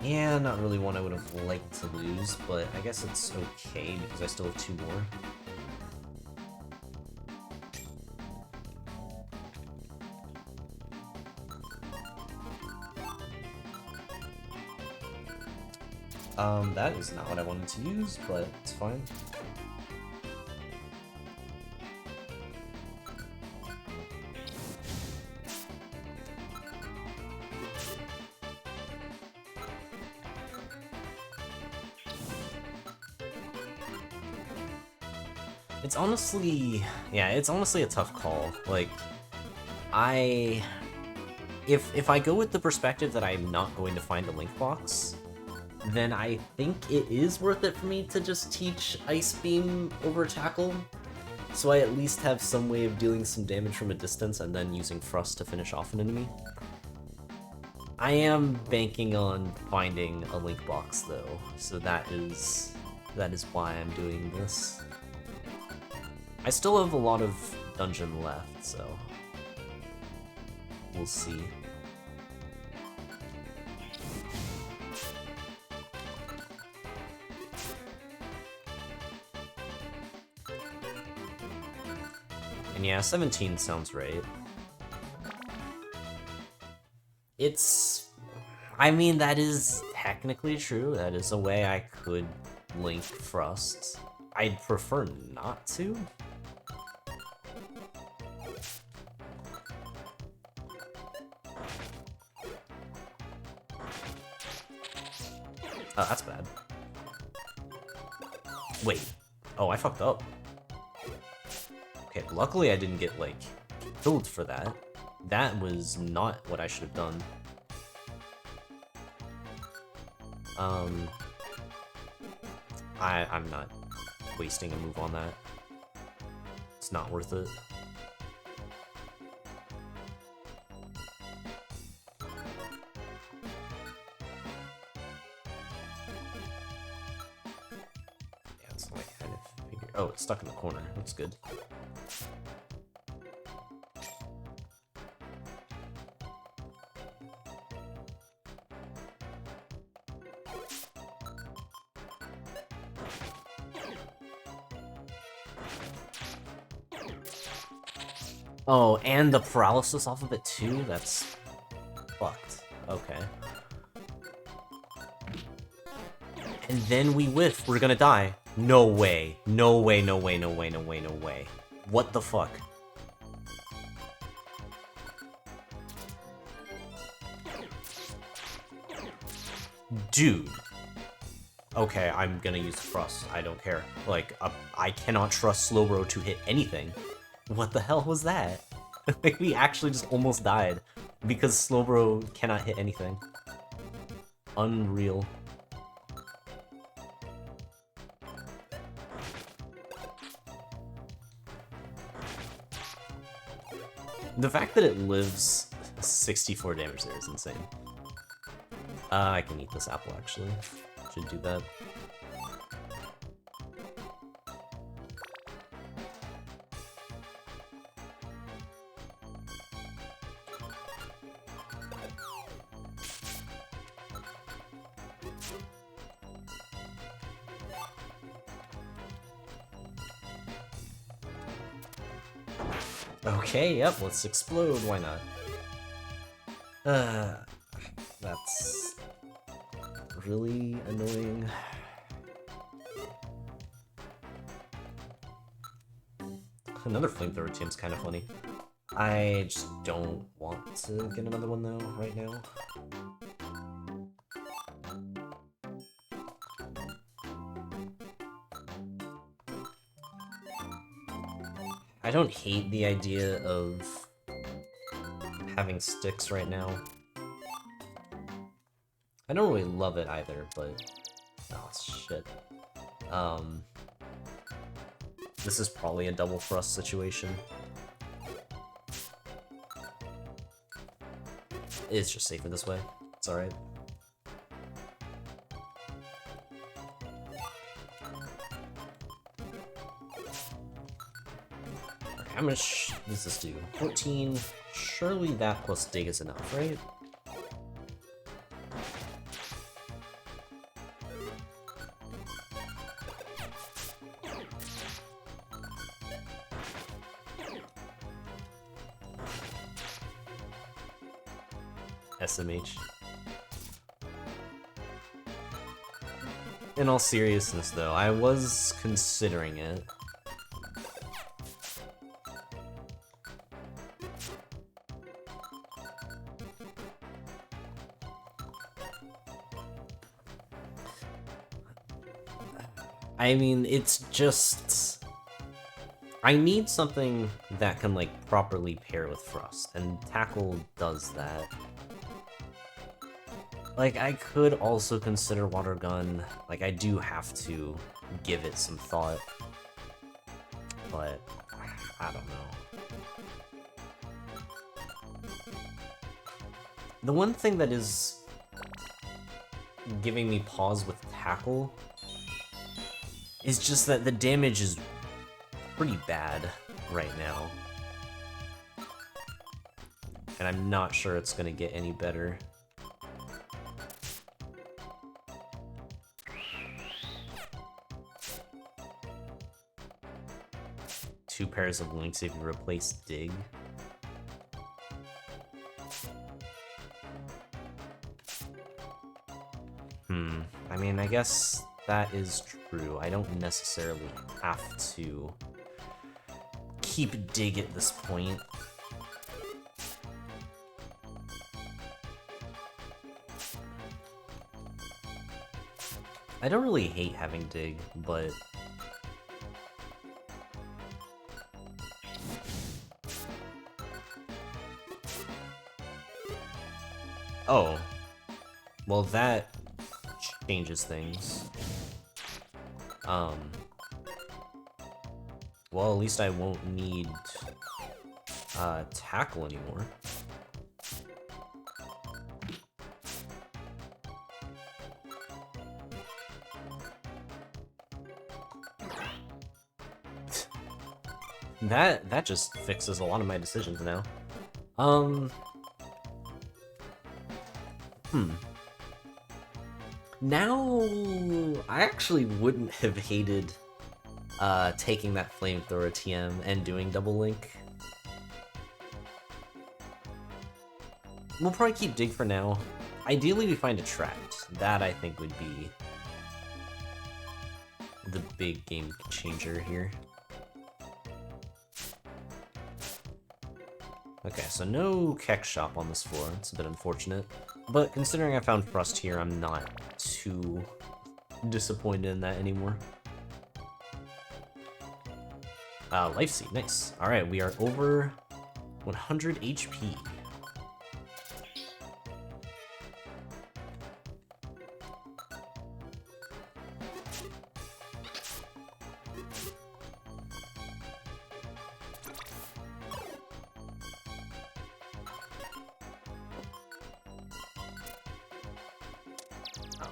Yeah, not really one I would have liked to lose, but I guess it's okay because I still have 2 more. That is not what I wanted to use, but it's fine. It's honestly, yeah, it's honestly a tough call. Like, if I go with the perspective that I'm not going to find a link box, then I think it is worth it for me to just teach Ice Beam over Tackle, so I at least have some way of dealing some damage from a distance and then using Frust to finish off an enemy. I am banking on finding a link box though, so that is why I'm doing this. I still have a lot of dungeon left, so we'll see. And yeah, 17 sounds right. I mean, that is technically true. That is a way I could link Frust. I'd prefer not to. Oh, that's bad. Wait. Oh, I fucked up. Okay, luckily I didn't get, like, killed for that. That was not what I should have done. I'm not wasting a move on that. It's not worth it. Yeah, it's like kind of figure. Oh, it's stuck in the corner. That's good. Oh, and the paralysis off of it too? That's fucked. Okay. And then we whiff. We're gonna die. No way. No way, no way, no way, no way, no way. What the fuck? Dude. Okay, I'm gonna use Frust. I don't care. Like, I cannot trust Slowbro to hit anything. What the hell was that? Like, we actually just almost died because Slowbro cannot hit anything. Unreal. The fact that it lives 64 damage there is insane. I can eat this apple, actually. Should do that. Okay, yep, let's explode, why not? That's really annoying. Another flamethrower team's kind of funny. I just don't want to get another one though, right now. I don't hate the idea of having sticks right now. I don't really love it either, but... Oh, shit. This is probably a double Frust situation. It's just safer this way. It's alright. Okay, how much does this do? 14. Surely that plus dig is enough, right? SMH. In all seriousness, though, I was considering it. I mean, it's just... I need something that can, like, properly pair with Frust, and Tackle does that. Like, I could also consider Water Gun. Like, I do have to give it some thought. But, I don't know. The one thing that is giving me pause with Tackle is just that the damage is pretty bad right now. And I'm not sure it's gonna get any better. Two pairs of links if you replace dig. I mean, I guess that is true. I don't necessarily have to keep dig at this point. I don't really hate having dig, but... Oh. Well, that changes things. Well, at least I won't need tackle anymore. That just fixes a lot of my decisions now. Now, I actually wouldn't have hated taking that flamethrower TM and doing double link. We'll probably keep dig for now. Ideally, we find a tract. That, I think, would be the big game changer here. Okay, so no Keck Shop on this floor. It's a bit unfortunate. But considering I found Frust here, I'm not too disappointed in that anymore. Life Seed, nice. Alright, we are over 100 HP.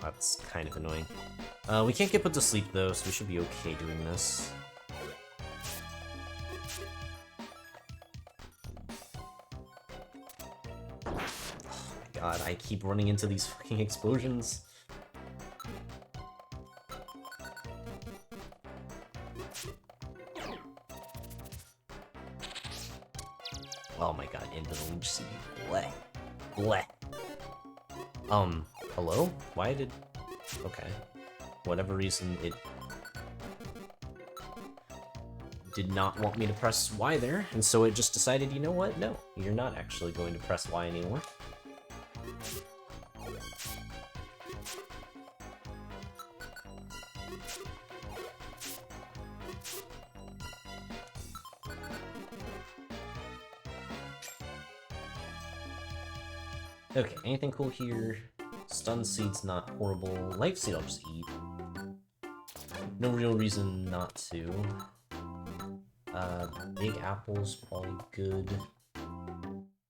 That's kind of annoying. We can't get put to sleep though, so we should be okay doing this. Oh my god, I keep running into these fucking explosions. Oh my god, into the leech seed. Play. Bleh. Hello? Why did... Okay. Whatever reason, it did not want me to press Y there, and so it just decided, you know what? No, you're not actually going to press Y anymore. Okay, anything cool here? Stun Seed's not horrible. Life Seed I'll just eat. No real reason not to. Big Apple's probably good.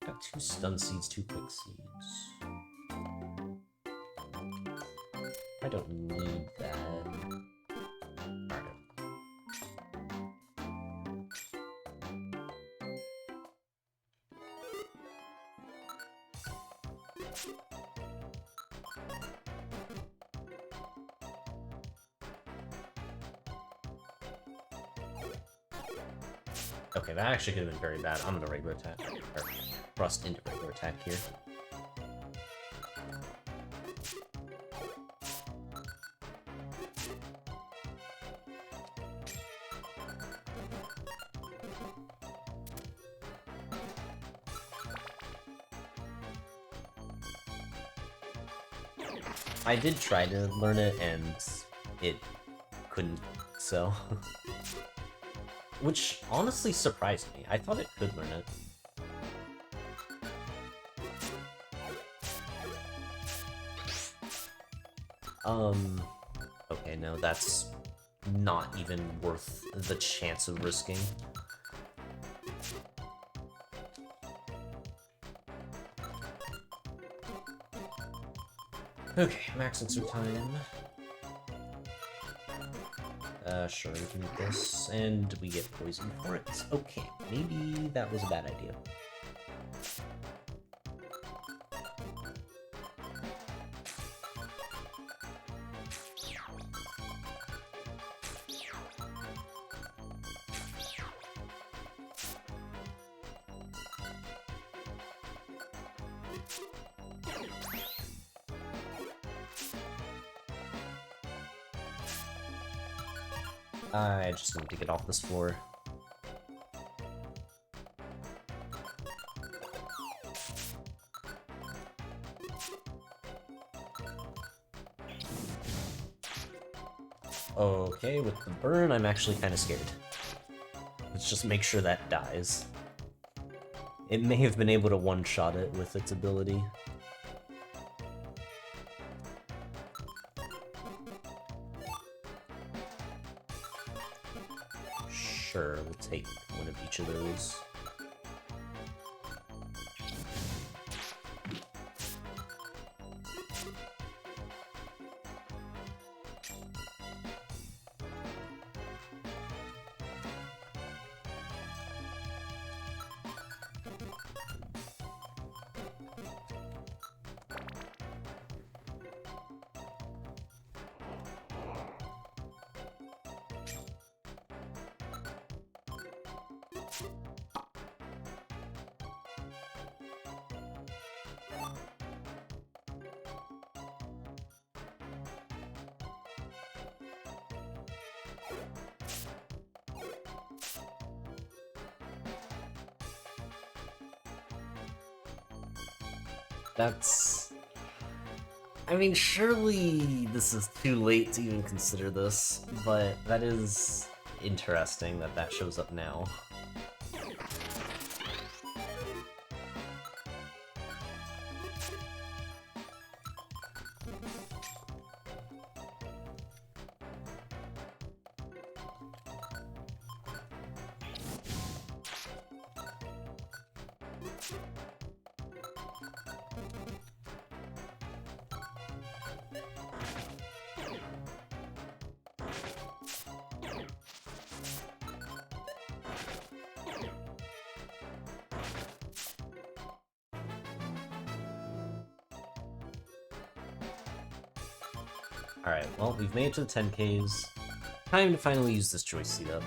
Got 2 Stun Seeds, 2 Quick Seeds. I don't need that. Alright. Okay, that actually could have been very bad. I'm gonna regular attack. Or Frust into regular attack here. I did try to learn it, and it couldn't, so... Which honestly surprised me. I thought it could learn it. Okay, no, that's not even worth the chance of risking. Okay, max answer time. Sure, we can eat this, and we get poisoned for it. Okay, maybe that was a bad idea. I just need to get off this floor. Okay, with the burn, I'm actually kind of scared. Let's just make sure that dies. It may have been able to one-shot it with its ability. Sure, we'll take one of each of those. That's... I mean, surely this is too late to even consider this, but that is interesting that that shows up now. Alright, well, we've made it to the 10Ks. Time to finally use this Joyous Seed up.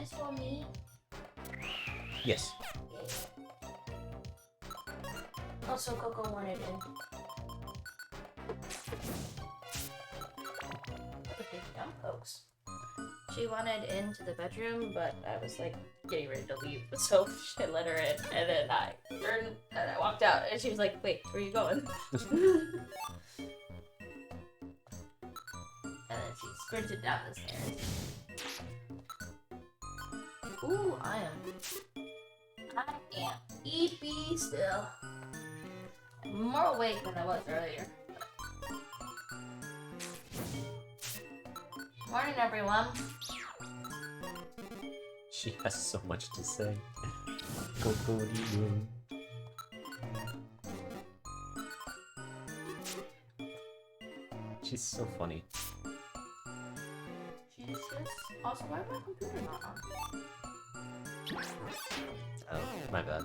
this for me? Yes. Also, Coco wanted in. Okay, dumb folks. She wanted into the bedroom, but I was like getting ready to leave, so I let her in, and then I turned and I walked out, and she was like, "Wait, where are you going?" And then she sprinted down the stairs. Ooh, I am EP still. I'm more awake than I was earlier. Morning, everyone. She has so much to say. Coco, what are you doing? She's so funny. She's just... Also, why is my computer not on? Oh, my bad.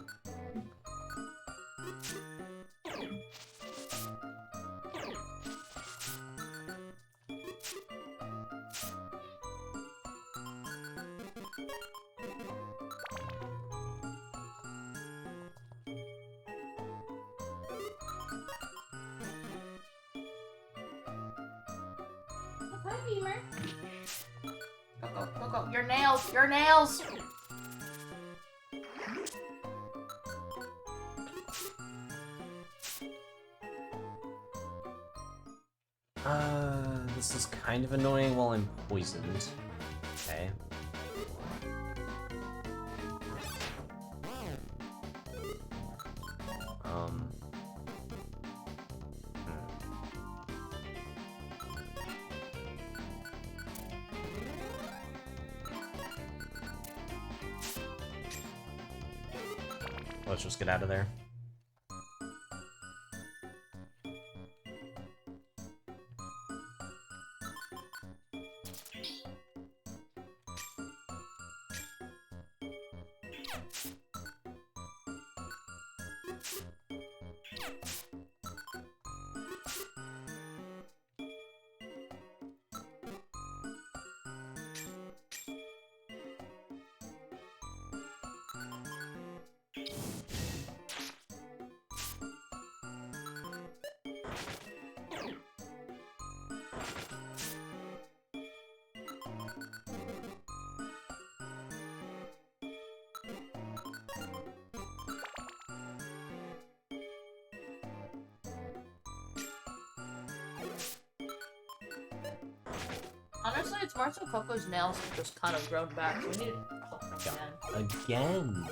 Hi, Beamer. Go, your nails, your nails! This is kind of annoying while I'm poisoned. Okay. Let's just get out of there. Honestly, it's more so Coco's nails have just kind of grown back, so we need to clip them Again!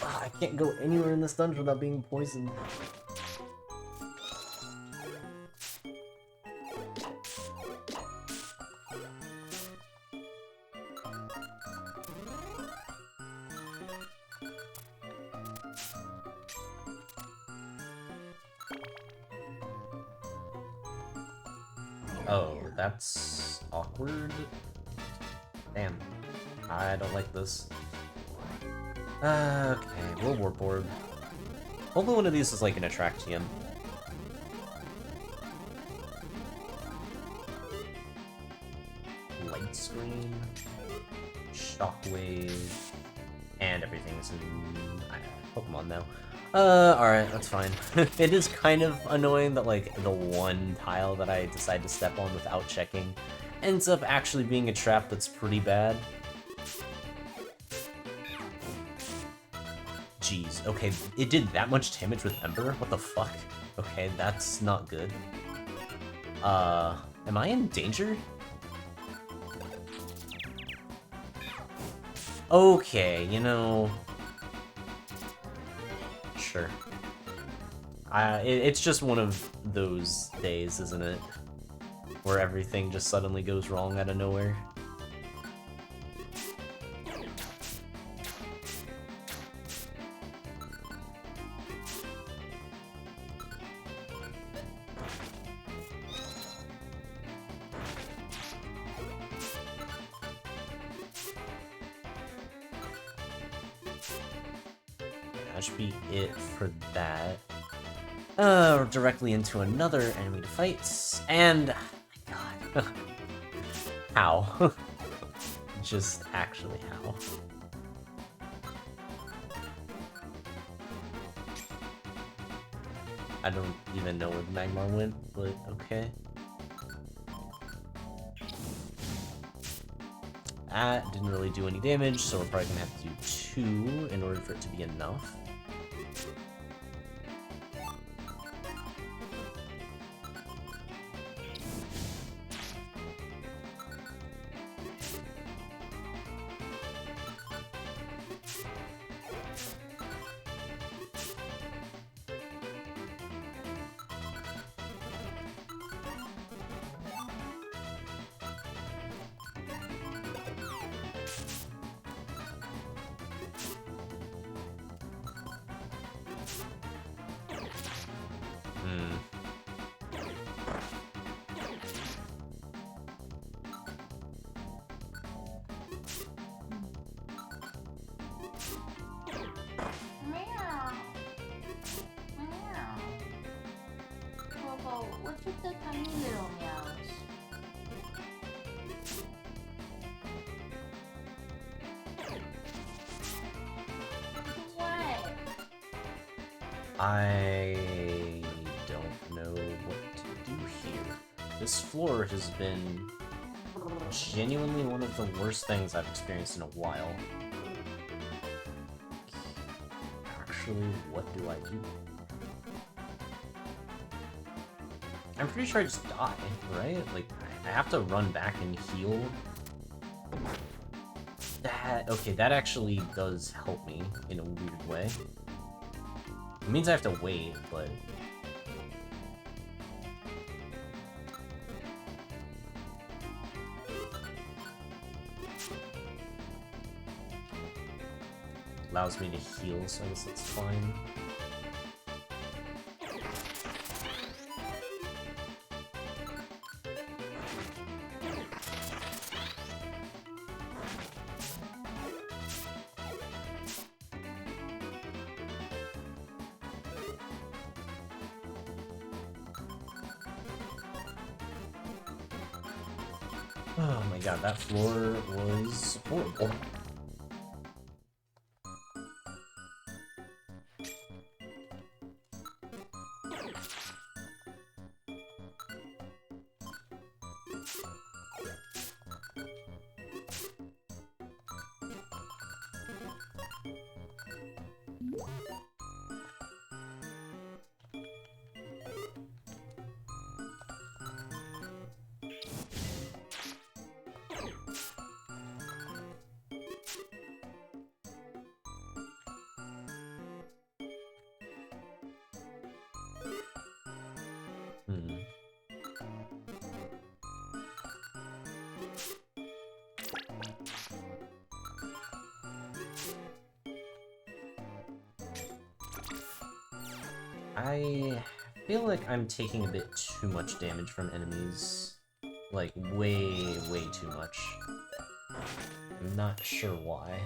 I can't go anywhere in this dungeon without being poisoned. Oh, that's awkward. Damn. I don't like this. Okay, we'll warp orb. Hopefully one of these is like an Attractium. Light screen, shockwave, and everything's in Pokemon now. Alright, that's fine. It is kind of annoying that, like, the one tile that I decide to step on without checking ends up actually being a trap that's pretty bad. Jeez, okay, it did that much damage with Ember? What the fuck? Okay, that's not good. Am I in danger? Okay, you know... Sure. It's just one of those days, isn't it? Where everything just suddenly goes wrong out of nowhere. That should be it for that. We're directly into another enemy to fight, and... oh my god. How? Just actually how? I don't even know where Magmar went, but okay. That didn't really do any damage, so we're probably gonna have to do 2 in order for it to be enough. Meow. Meow. Bobo, what's with the tiny little meows? What? I don't know what to do here. This floor has been genuinely one of the worst things I've experienced in a while. Actually, what do I do? I'm pretty sure I just die, right? Like, I have to run back and heal. Okay, that actually does help me in a weird way. It means I have to wait, but... allows me to heal, so I guess that's fine. Oh my god, that floor was horrible. I feel like I'm taking a bit too much damage from enemies. Like, way too much. I'm not sure why.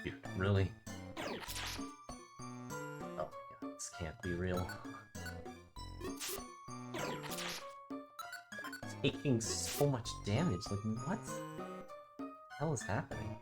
Dude, really? Oh my god, this can't be real. I'm taking so much damage, like what the hell is happening?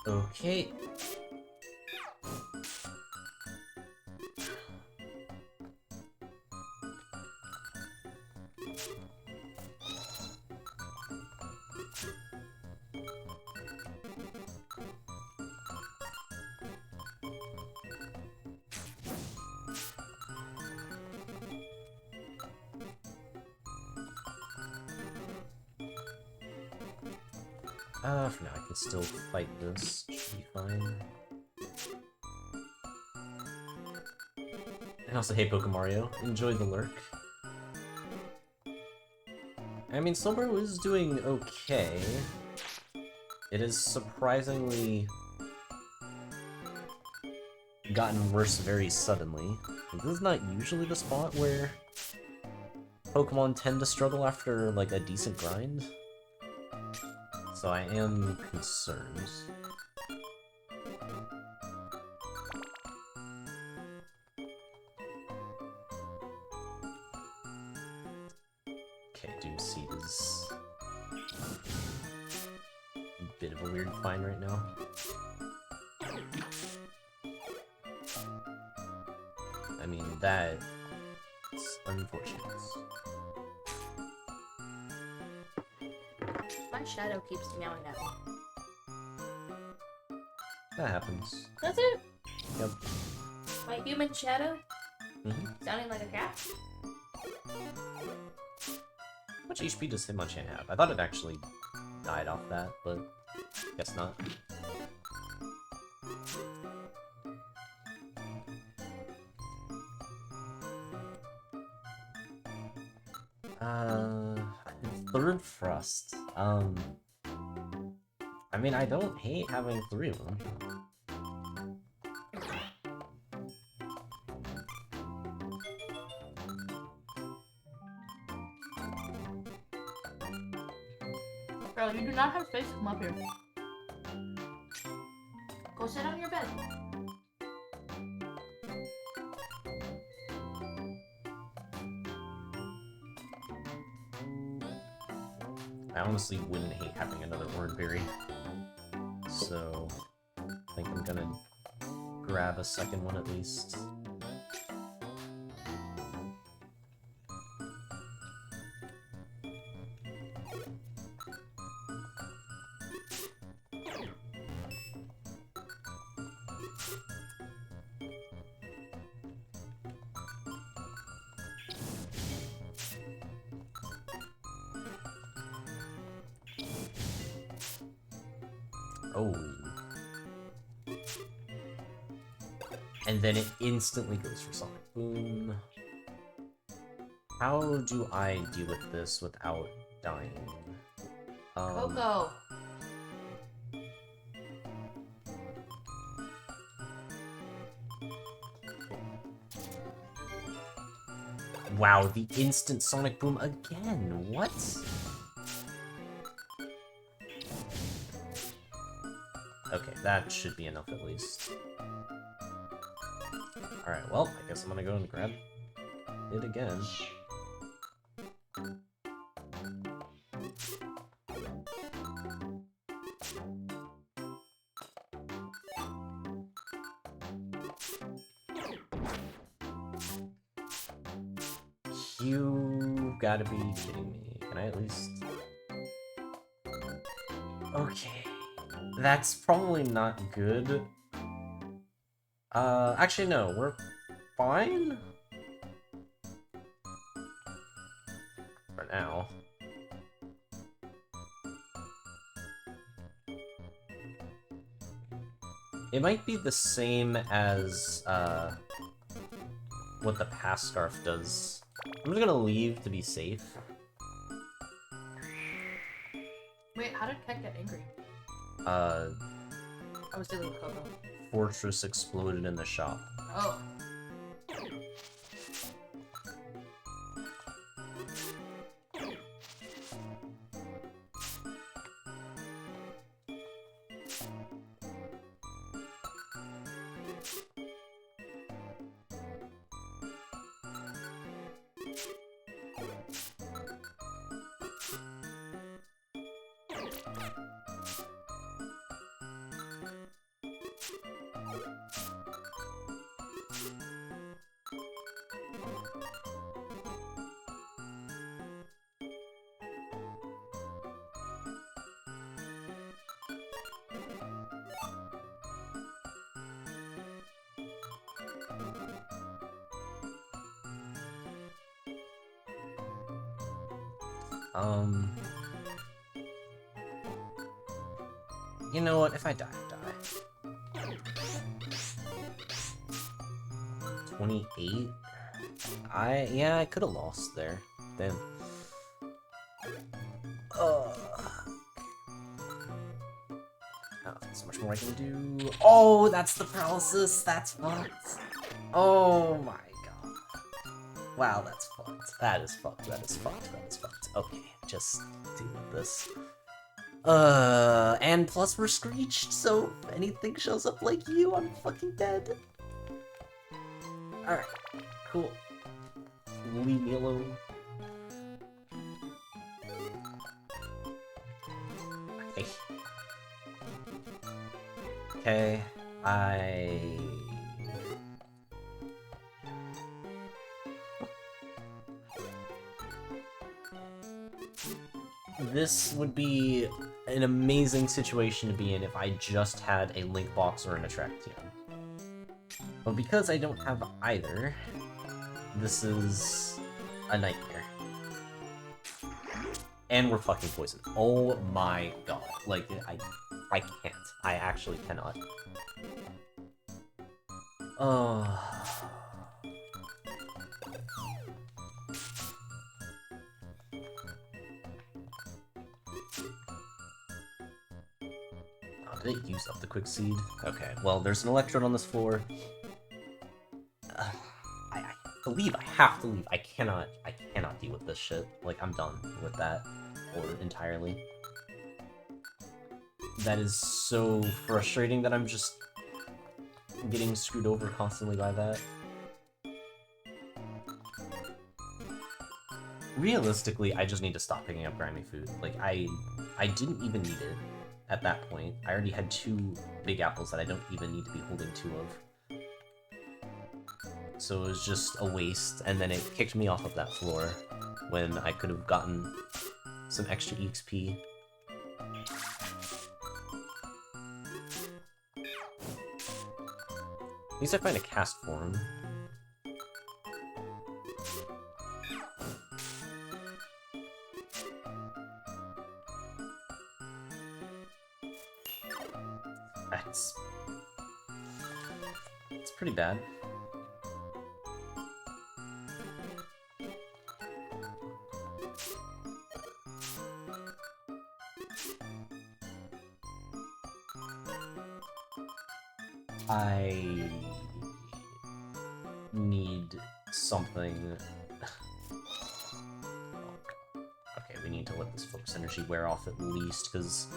Okay. For now, I can still fight this. Should be fine. And also, hey, Pokemario, enjoy the lurk. I mean, Slowbro is doing okay. It has surprisingly gotten worse very suddenly. This is not usually the spot where Pokemon tend to struggle after, like, a decent grind. So I am concerned. Okay, Doom Seed is a bit of a weird find right now. I mean, that's unfortunate. My shadow keeps meowing at me. That happens. That's it? Yep. My human shadow? Mm-hmm. Sounding like a cat? How much HP does Hitmonchan have? I thought it actually died off that, but guess not. Third Frust. I mean, I don't hate having 3 of them. Bro, you do not have space to come up here. Go sit on your bed. I honestly wouldn't hate having another Oranberry. So, I think I'm gonna grab a second one at least. Oh. And then it instantly goes for Sonic Boom. How do I deal with this without dying? Coco. Wow, the instant Sonic Boom again. What? Okay, that should be enough at least. Alright, well, I guess I'm gonna go and grab it again. You gotta be kidding me. Can I at least... Okay. That's probably not good. Actually no, we're fine? For now. It might be the same as, what the Pass Scarf does. I'm just gonna leave to be safe. Wait, how did Ket get angry? I was dealing with Coco. Fortress exploded in the shop. Oh. You know what? If I die, I die. 28? Yeah, I could have lost there. Damn. Oh, so much more I can do. Oh, that's the paralysis. That's fucked. Oh my god. Wow, that's fucked. That is fucked. That is fucked. That is fucked. Okay, just deal with this. And plus we're screeched, so if anything shows up like you, I'm fucking dead. Alright, cool. Leave me alone. Okay, This would be an amazing situation to be in if I just had a Link Box or an Attraction. But because I don't have either, this is a nightmare. And we're fucking poisoned. Oh my god. Like, I can't. I actually cannot. Oh. Did it use up the quick seed? Okay, well, there's an electrode on this floor. I believe I have to leave. I cannot deal with this shit. Like, I'm done with that. Or entirely. That is so frustrating that I'm just getting screwed over constantly by that. Realistically, I just need to stop picking up grimy food. Like, I didn't even need it at that point. I already had 2 big apples that I don't even need to be holding 2 of. So it was just a waste, and then it kicked me off of that floor when I could have gotten some extra EXP. At least I find a cast form. It's pretty bad. I need something. Okay, we need to let this focus energy wear off at least, because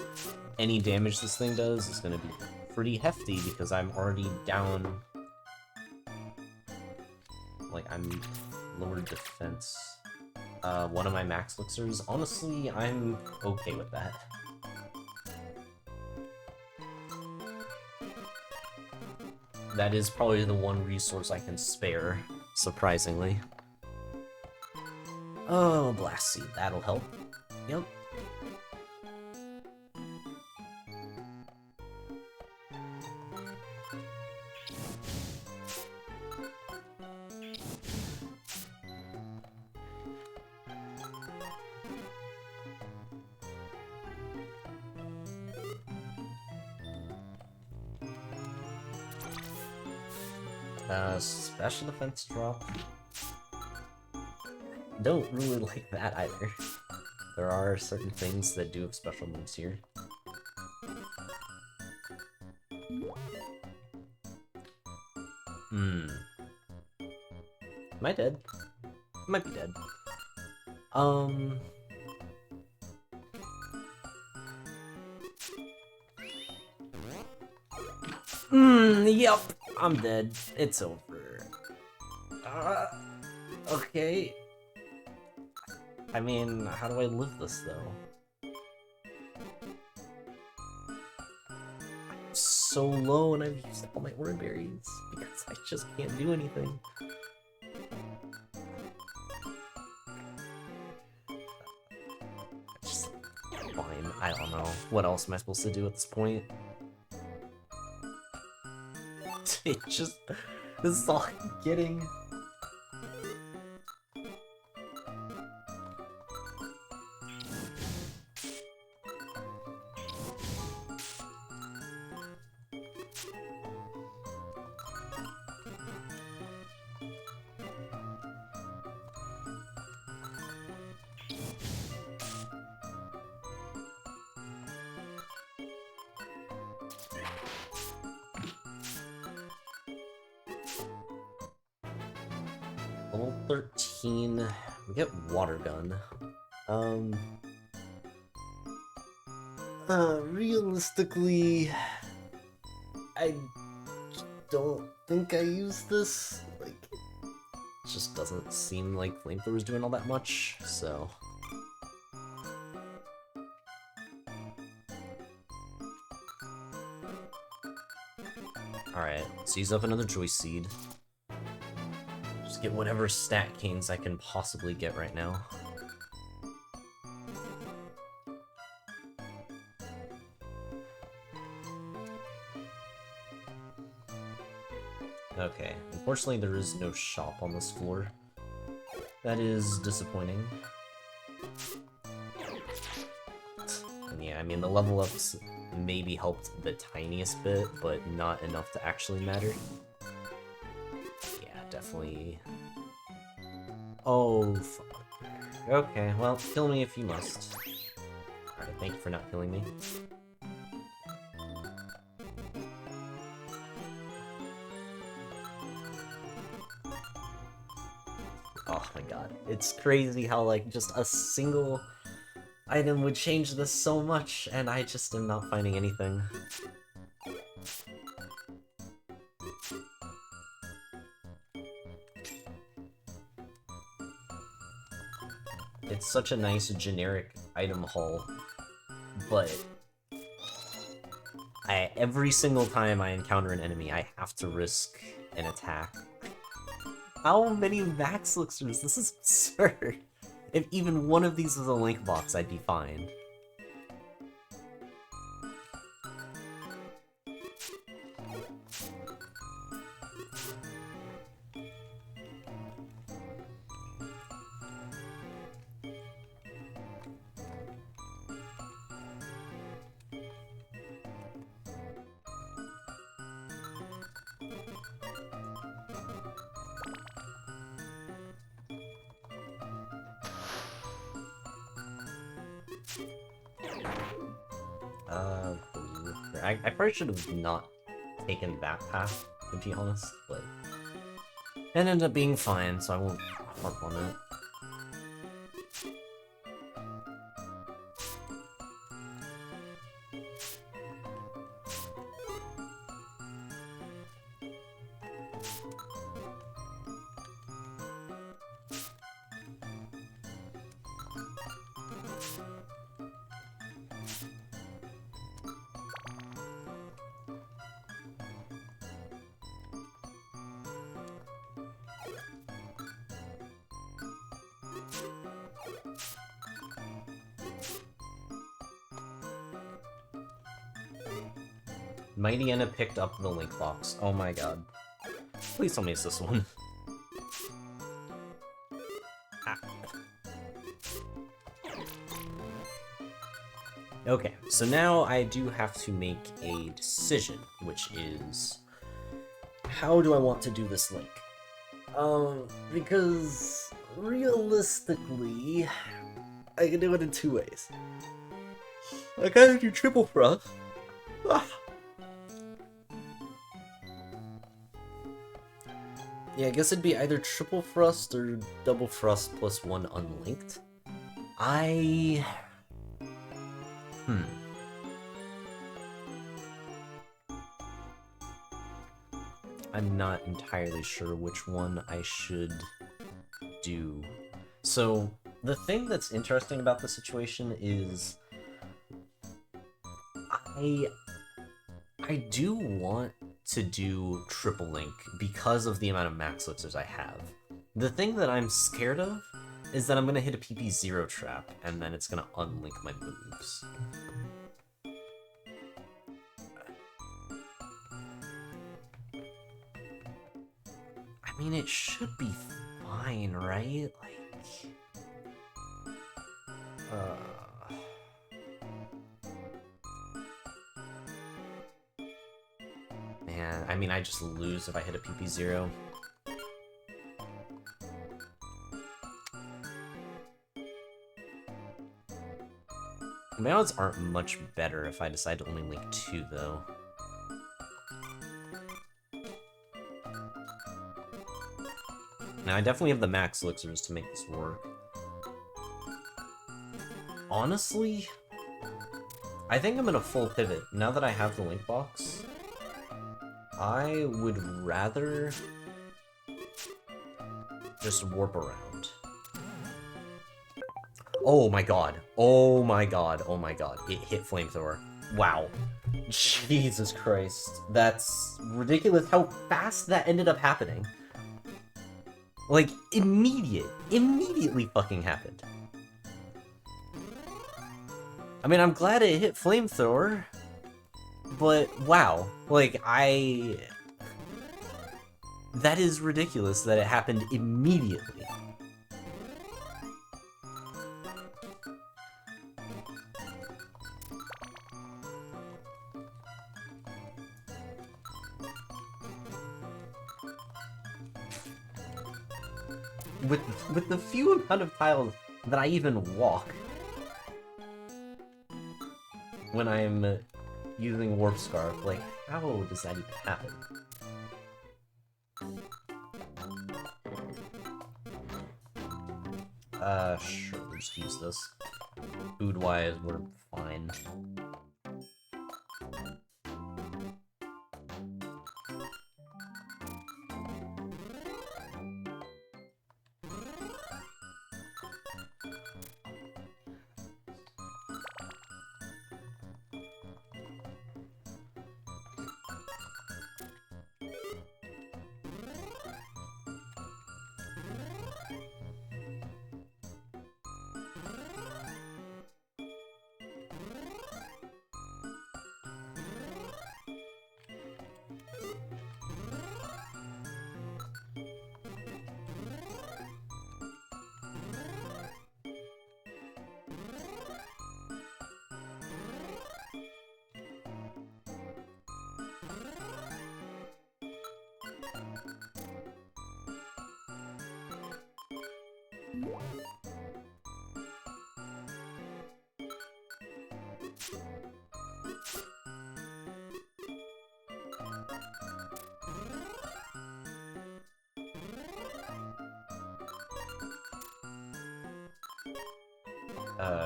any damage this thing does is going to be pretty hefty, because I'm already down. Like, I'm lower defense. One of my max elixirs. Honestly, I'm okay with that. That is probably the one resource I can spare, surprisingly. Oh, Blast Seed, that'll help. Yep. Special defense drop. Don't really like that either. There are certain things that do have special moves here. Am I dead? I might be dead. Yep. I'm dead. It's over. Okay. I mean, how do I live this, though? I'm so low and I've used all my orange berries because I just can't do anything. Just fine. I don't know. What else am I supposed to do at this point? It just... This is all I'm getting. Level 13, we get Water Gun. Realistically, I don't think I use this. Like, it just doesn't seem like Flamethrower's doing all that much, so... Alright, let's use up another Joy Seed. Just get whatever stat canes I can possibly get right now. Okay, unfortunately there is no shop on this floor. That is disappointing. And yeah, I mean the level ups maybe helped the tiniest bit, but not enough to actually matter. Yeah, definitely. Oh, fuck. Okay, well, kill me if you must. Alright, thank you for not killing me. Oh my god, it's crazy how, like, just a single item would change this so much, and I just am not finding anything. It's such a nice generic item haul, but every single time I encounter an enemy, I have to risk an attack. How many max elixirs? This is absurd. If even one of these was a link box, I'd be fine. I probably should have not taken that path, to be honest, but it ended up being fine, so I won't harp on it. Mighty Anna picked up the link box. Oh my god. Please tell me it's this one. Ah. Okay, so now I do have to make a decision, which is... how do I want to do this link? Because... realistically... I can do it in two ways. I gotta do triple Frust. Yeah, I guess it'd be either triple Frust or double Frust plus one unlinked. I'm not entirely sure which one I should do. So, the thing that's interesting about the situation is... I do want to do triple link because of the amount of max elixirs I have. The thing that I'm scared of is that I'm gonna hit a PP0 trap and then it's gonna unlink my moves. I mean, it should be fine, right? Like... Man, I mean, I just lose if I hit a PP0. My odds aren't much better if I decide to only link 2, though. Now, I definitely have the max elixirs to make this work. Honestly, I think I'm gonna full pivot. Now that I have the link box, I would rather just warp around. Oh my god. Oh my god. Oh my god. It hit flamethrower. Wow. Jesus Christ. That's ridiculous how fast that ended up happening. Like, immediately fucking happened. I mean, I'm glad it hit flamethrower, but wow. Like, that is ridiculous that it happened immediately. With the few amount of tiles that I even walk when I'm using Warp Scarf, like, how does that even happen? Sure, we'll just use this. Food-wise, we're fine.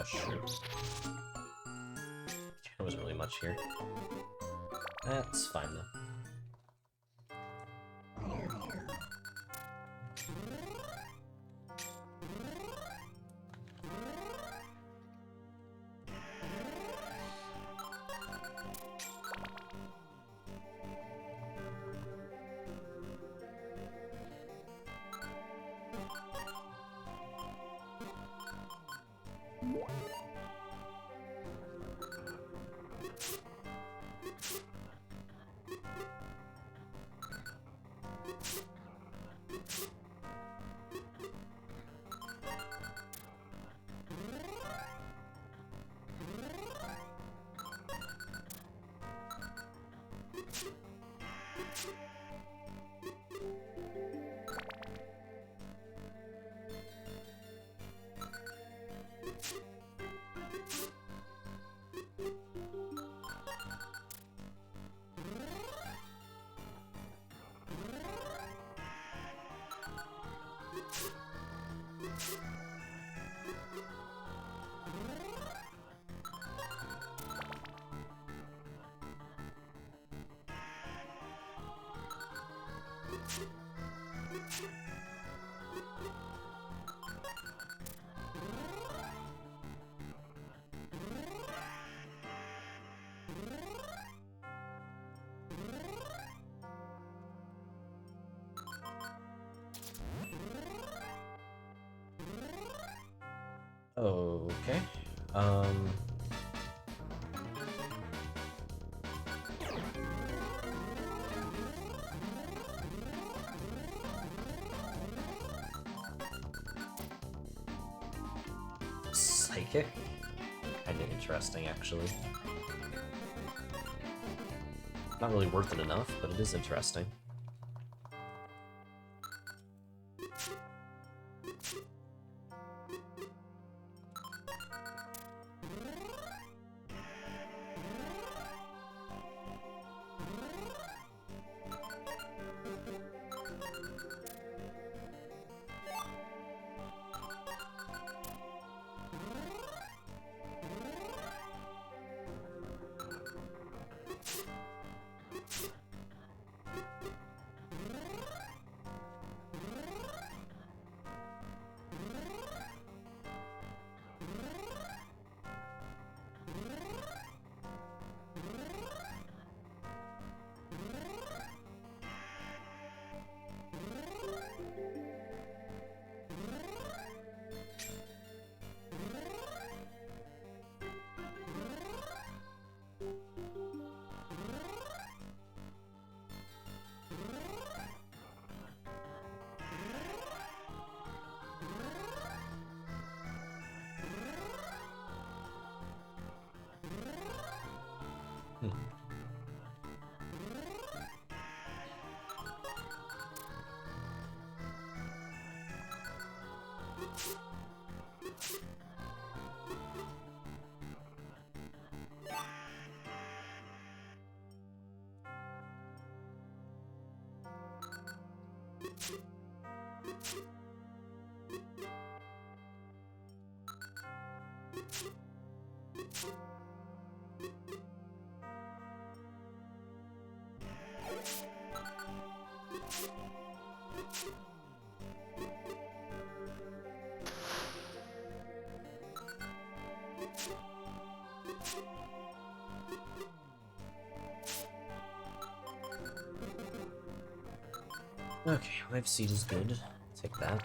Sure. There wasn't really much here. That's fine, though. Okay. Psychic? Kinda interesting, actually. Not really worth it enough, but it is interesting. Hmm. Okay, life seed is good. Take that.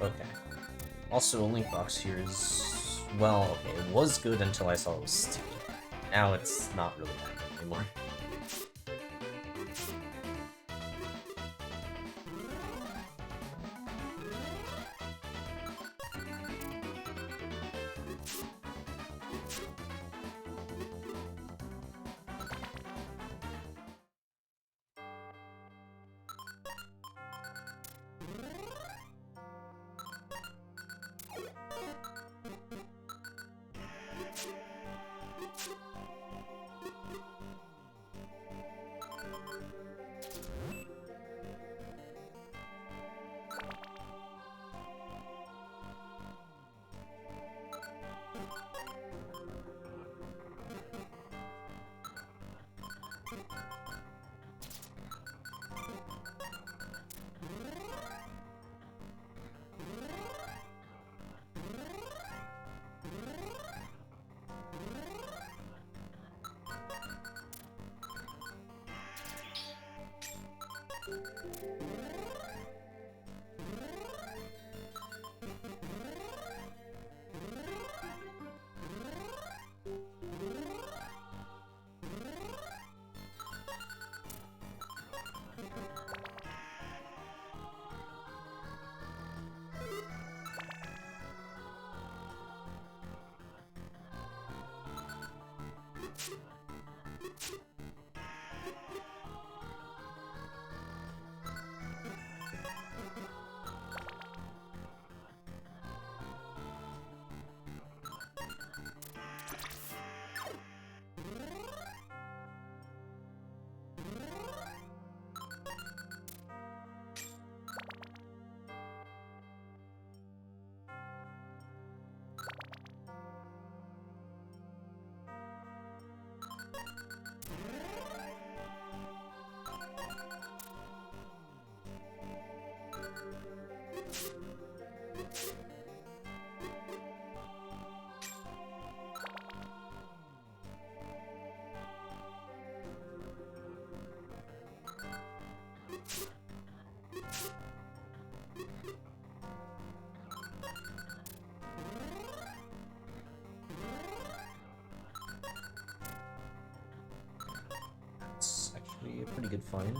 Okay. Also, a link box here is... well, okay, it was good until I saw it was sticky. Now it's not really that good anymore. actually a pretty good find.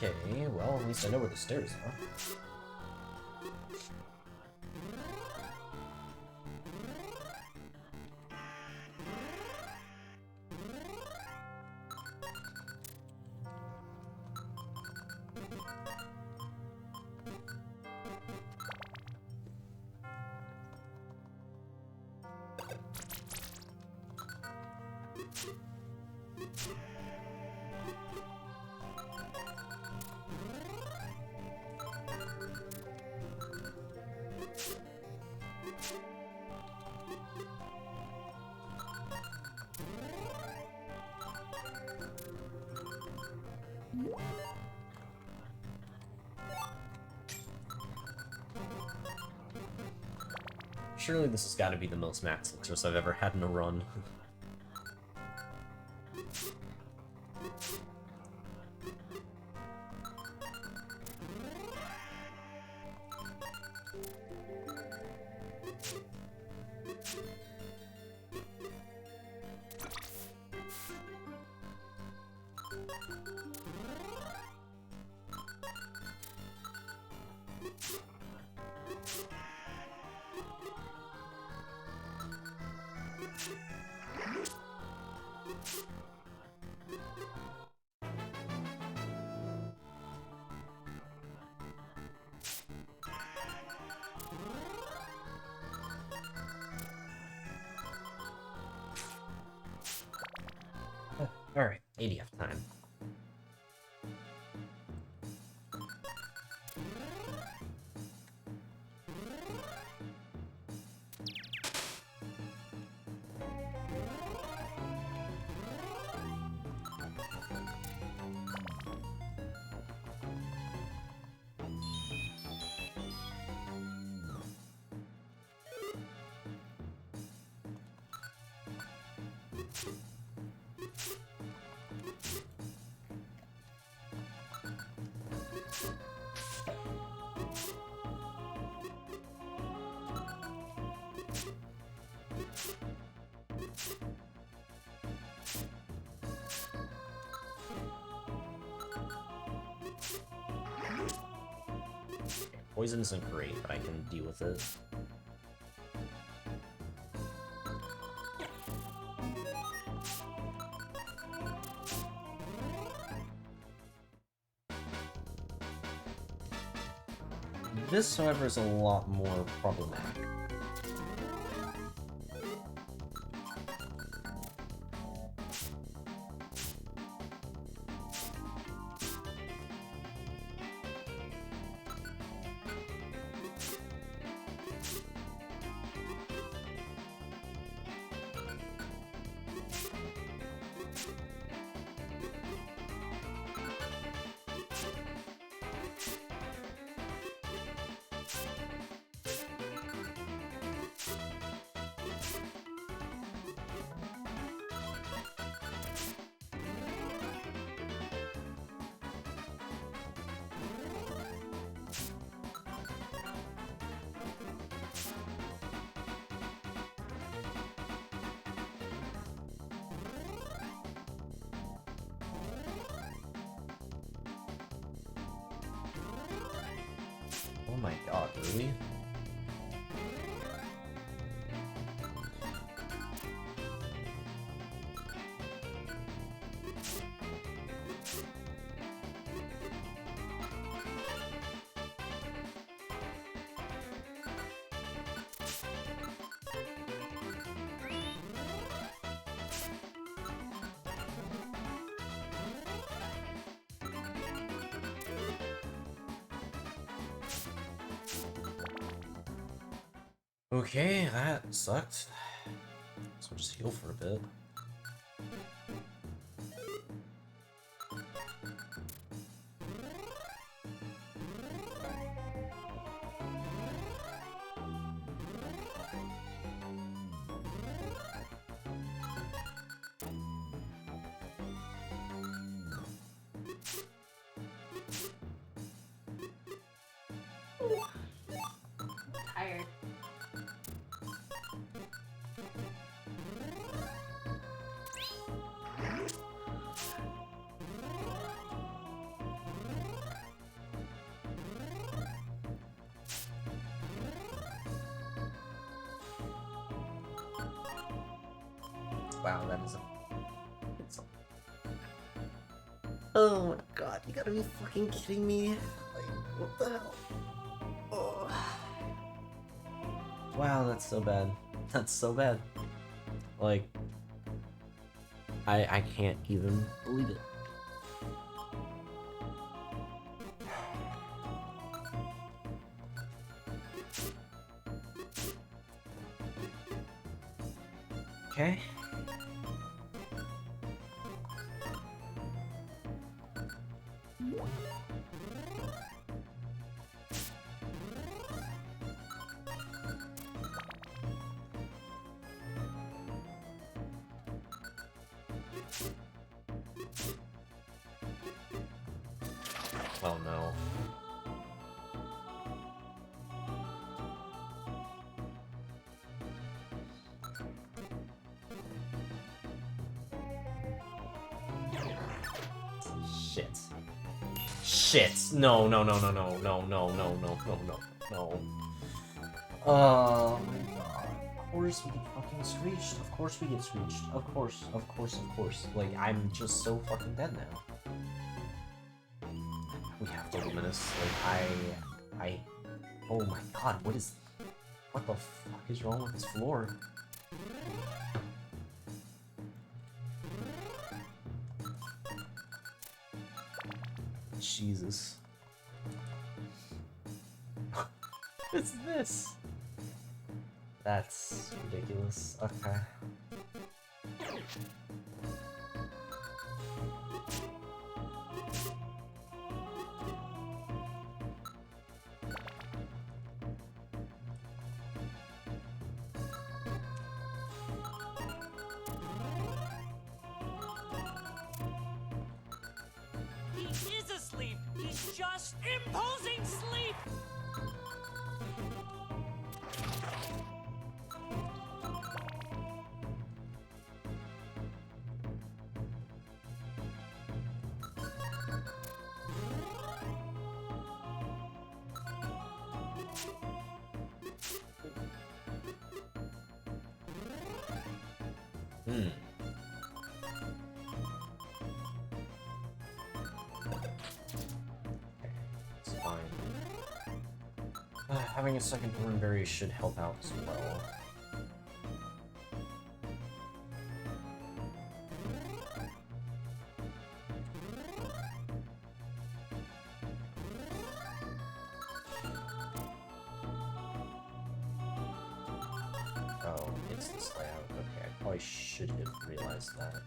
Okay, well, at least I know where the stairs are. Surely this has got to be the most max elixirs I've ever had in a run. Alright, ADF time. Poison isn't great, but I can deal with it. This, however, is a lot more problematic. Oh my god, really? Okay, that sucked. So just heal for a bit. Tired. Wow, that is a... Oh my god, you gotta be fucking kidding me. Like, what the hell? Oh. Wow, that's so bad. That's so bad. Like, I can't even believe it. Okay. Oh no. Shit. Shit. No, no, no, no, no, no, no, no, no, no, no, no. Oh my god. Of course we get fucking screeched. Of course we get screeched. Of course, of course, of course. Like, I'm just so fucking dead now. We have to luminous. Like, oh my god, what the fuck is wrong with this floor? Jesus. What's this? That's ridiculous. Okay. He is asleep. He's just imposing sleep. Hmm. It's fine. Having a second Thornberry should help out as well. Oh, it's this layout. Okay, I probably should have realized that.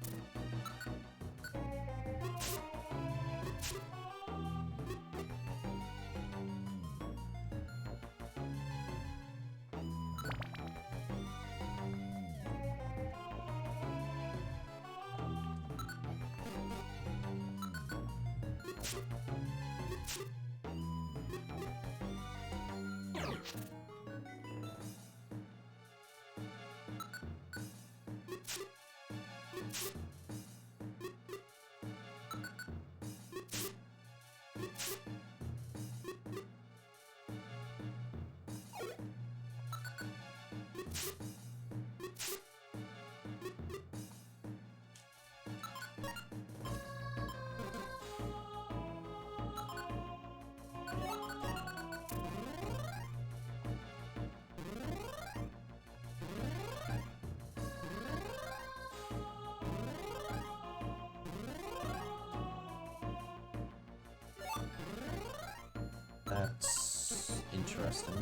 That's interesting.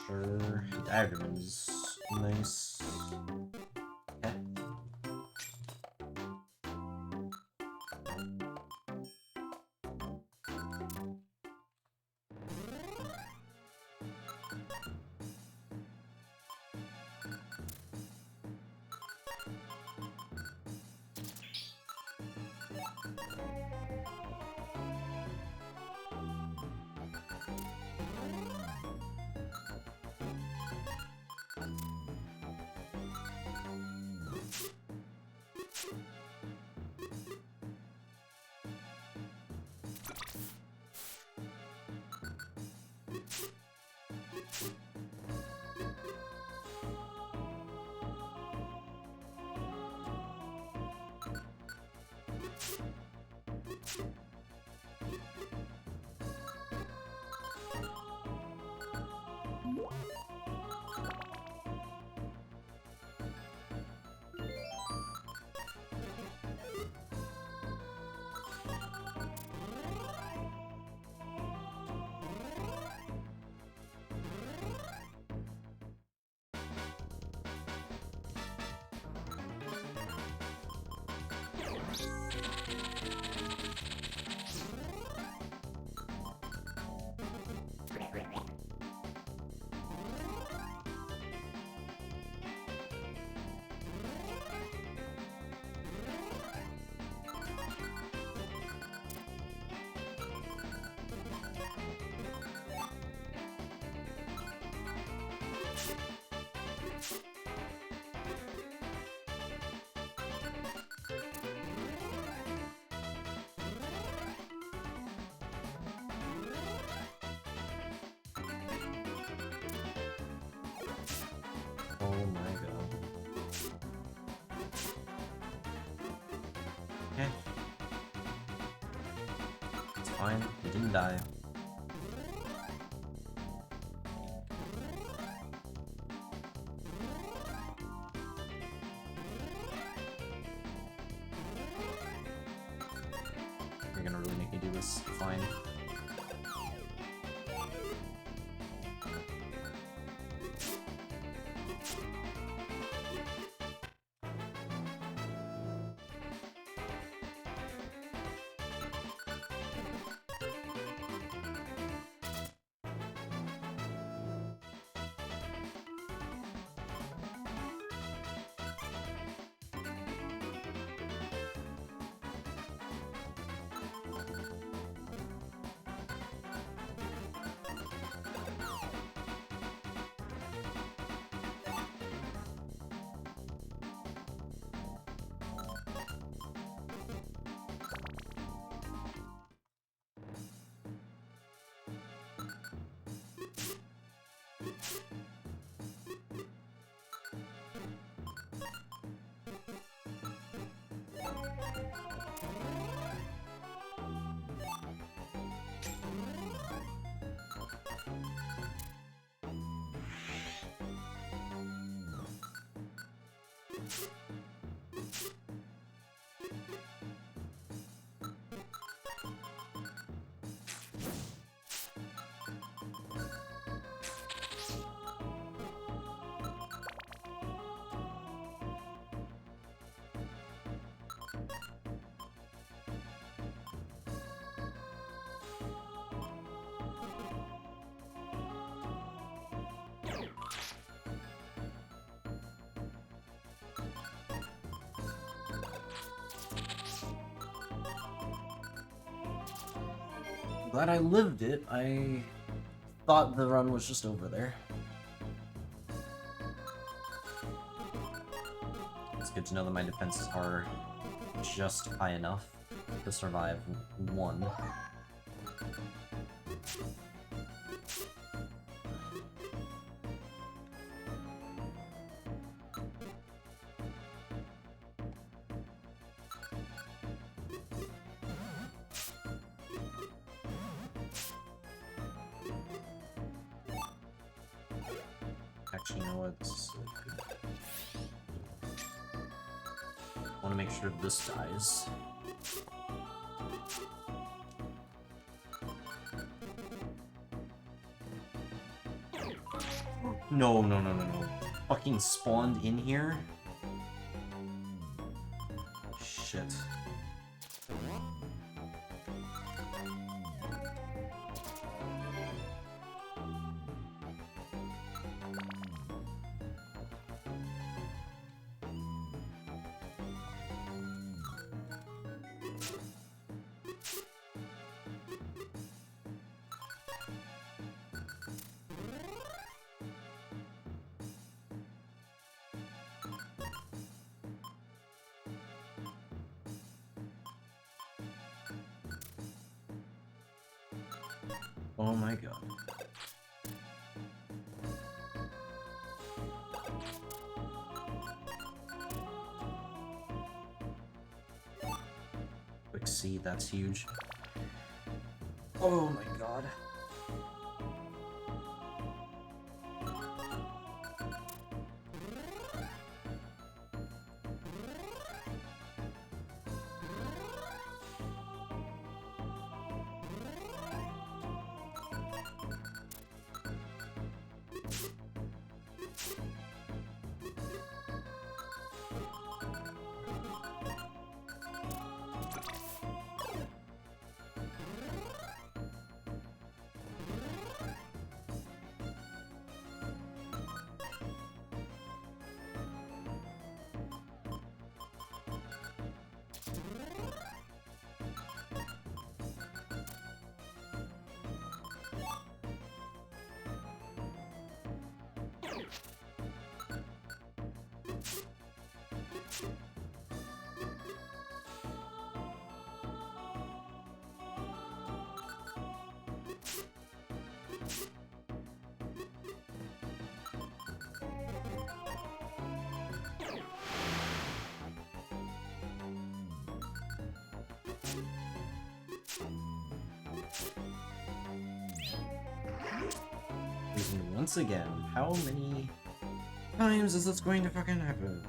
Sure. Diagram is nice. Okay. Oh my god. Okay. It's fine. He didn't die. You're gonna really make me do this. Fine. Glad I lived it. I thought the run was just over there. It's good to know that my defenses are just high enough to survive one. Actually, you know what? I want to make sure this dies. No, no, no, no, no. Fucking spawned in here? Shit. Oh my god. Quick C, that's huge. Oh my god. Losing once again. How many times is this going to fucking happen?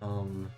Um...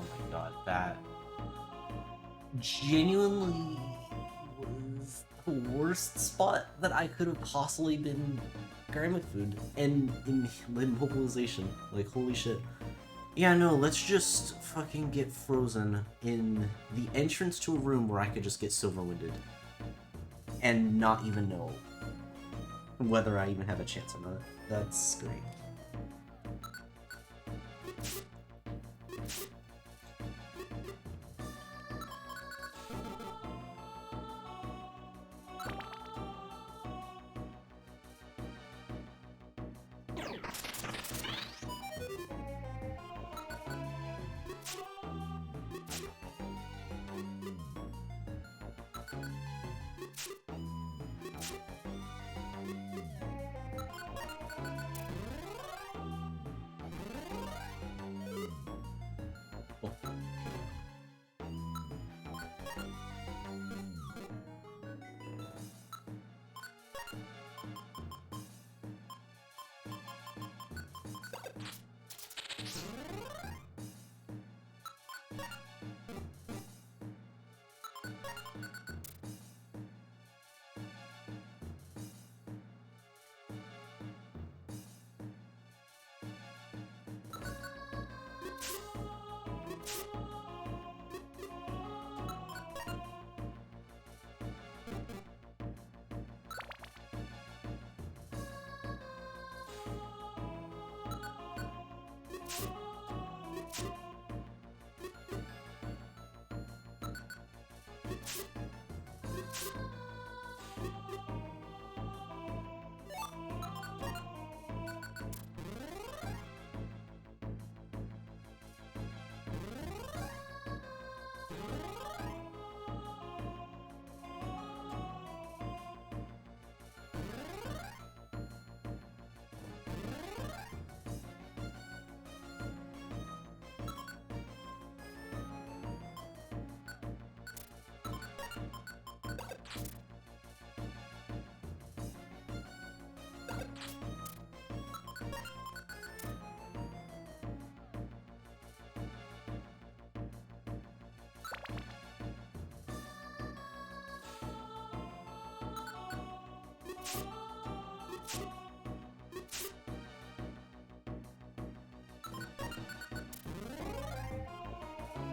my god, that genuinely was the worst spot that I could have possibly been garlic food and in immobilization. Like, holy shit. Yeah, no, let's just fucking get frozen in the entrance to a room where I could just get silver-winded and not even know whether I even have a chance or not. That's great.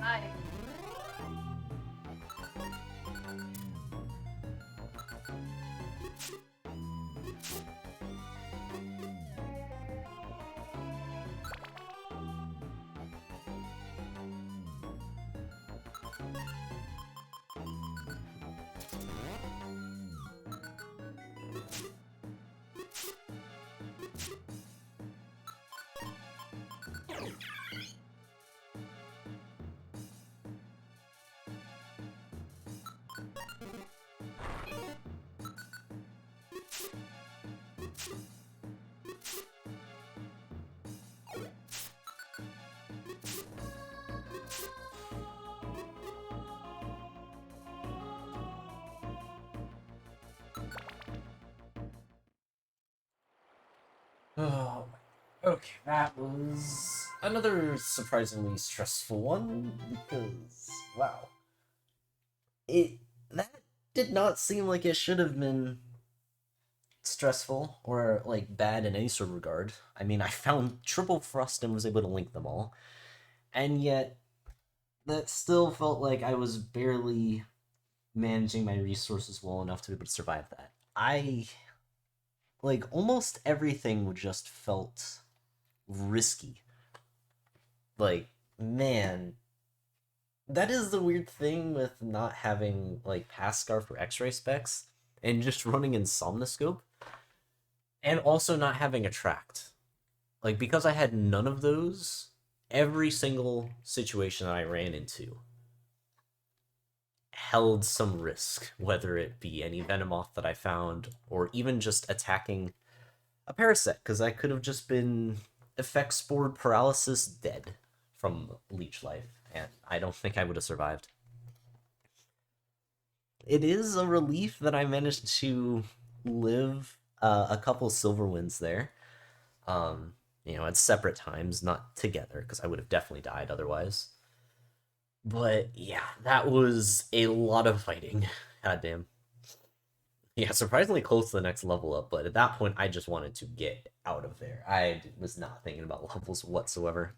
Hi. Oh, okay, that was another surprisingly stressful one because wow, that did not seem like it should have been stressful or like bad in any sort of regard. I mean, I found triple Frust and was able to link them all, and yet that still felt like I was barely managing my resources well enough to be able to survive that. I like almost everything just felt risky. Like, man, that is the weird thing with not having like pass scarf or X-ray specs and just running Insomnoscope, and also not having attract. Like, because I had none of those, every single situation that I ran into held some risk, whether it be any Venomoth that I found, or even just attacking a Parasect, because I could have just been effect spored paralysis dead from Leech Life, and I don't think I would have survived. It is a relief that I managed to live a couple silver wins there. You know, at separate times, not together, because I would have definitely died otherwise. But yeah, that was a lot of fighting. God damn. Yeah, surprisingly close to the next level up, but at that point, I just wanted to get out of there. I was not thinking about levels whatsoever.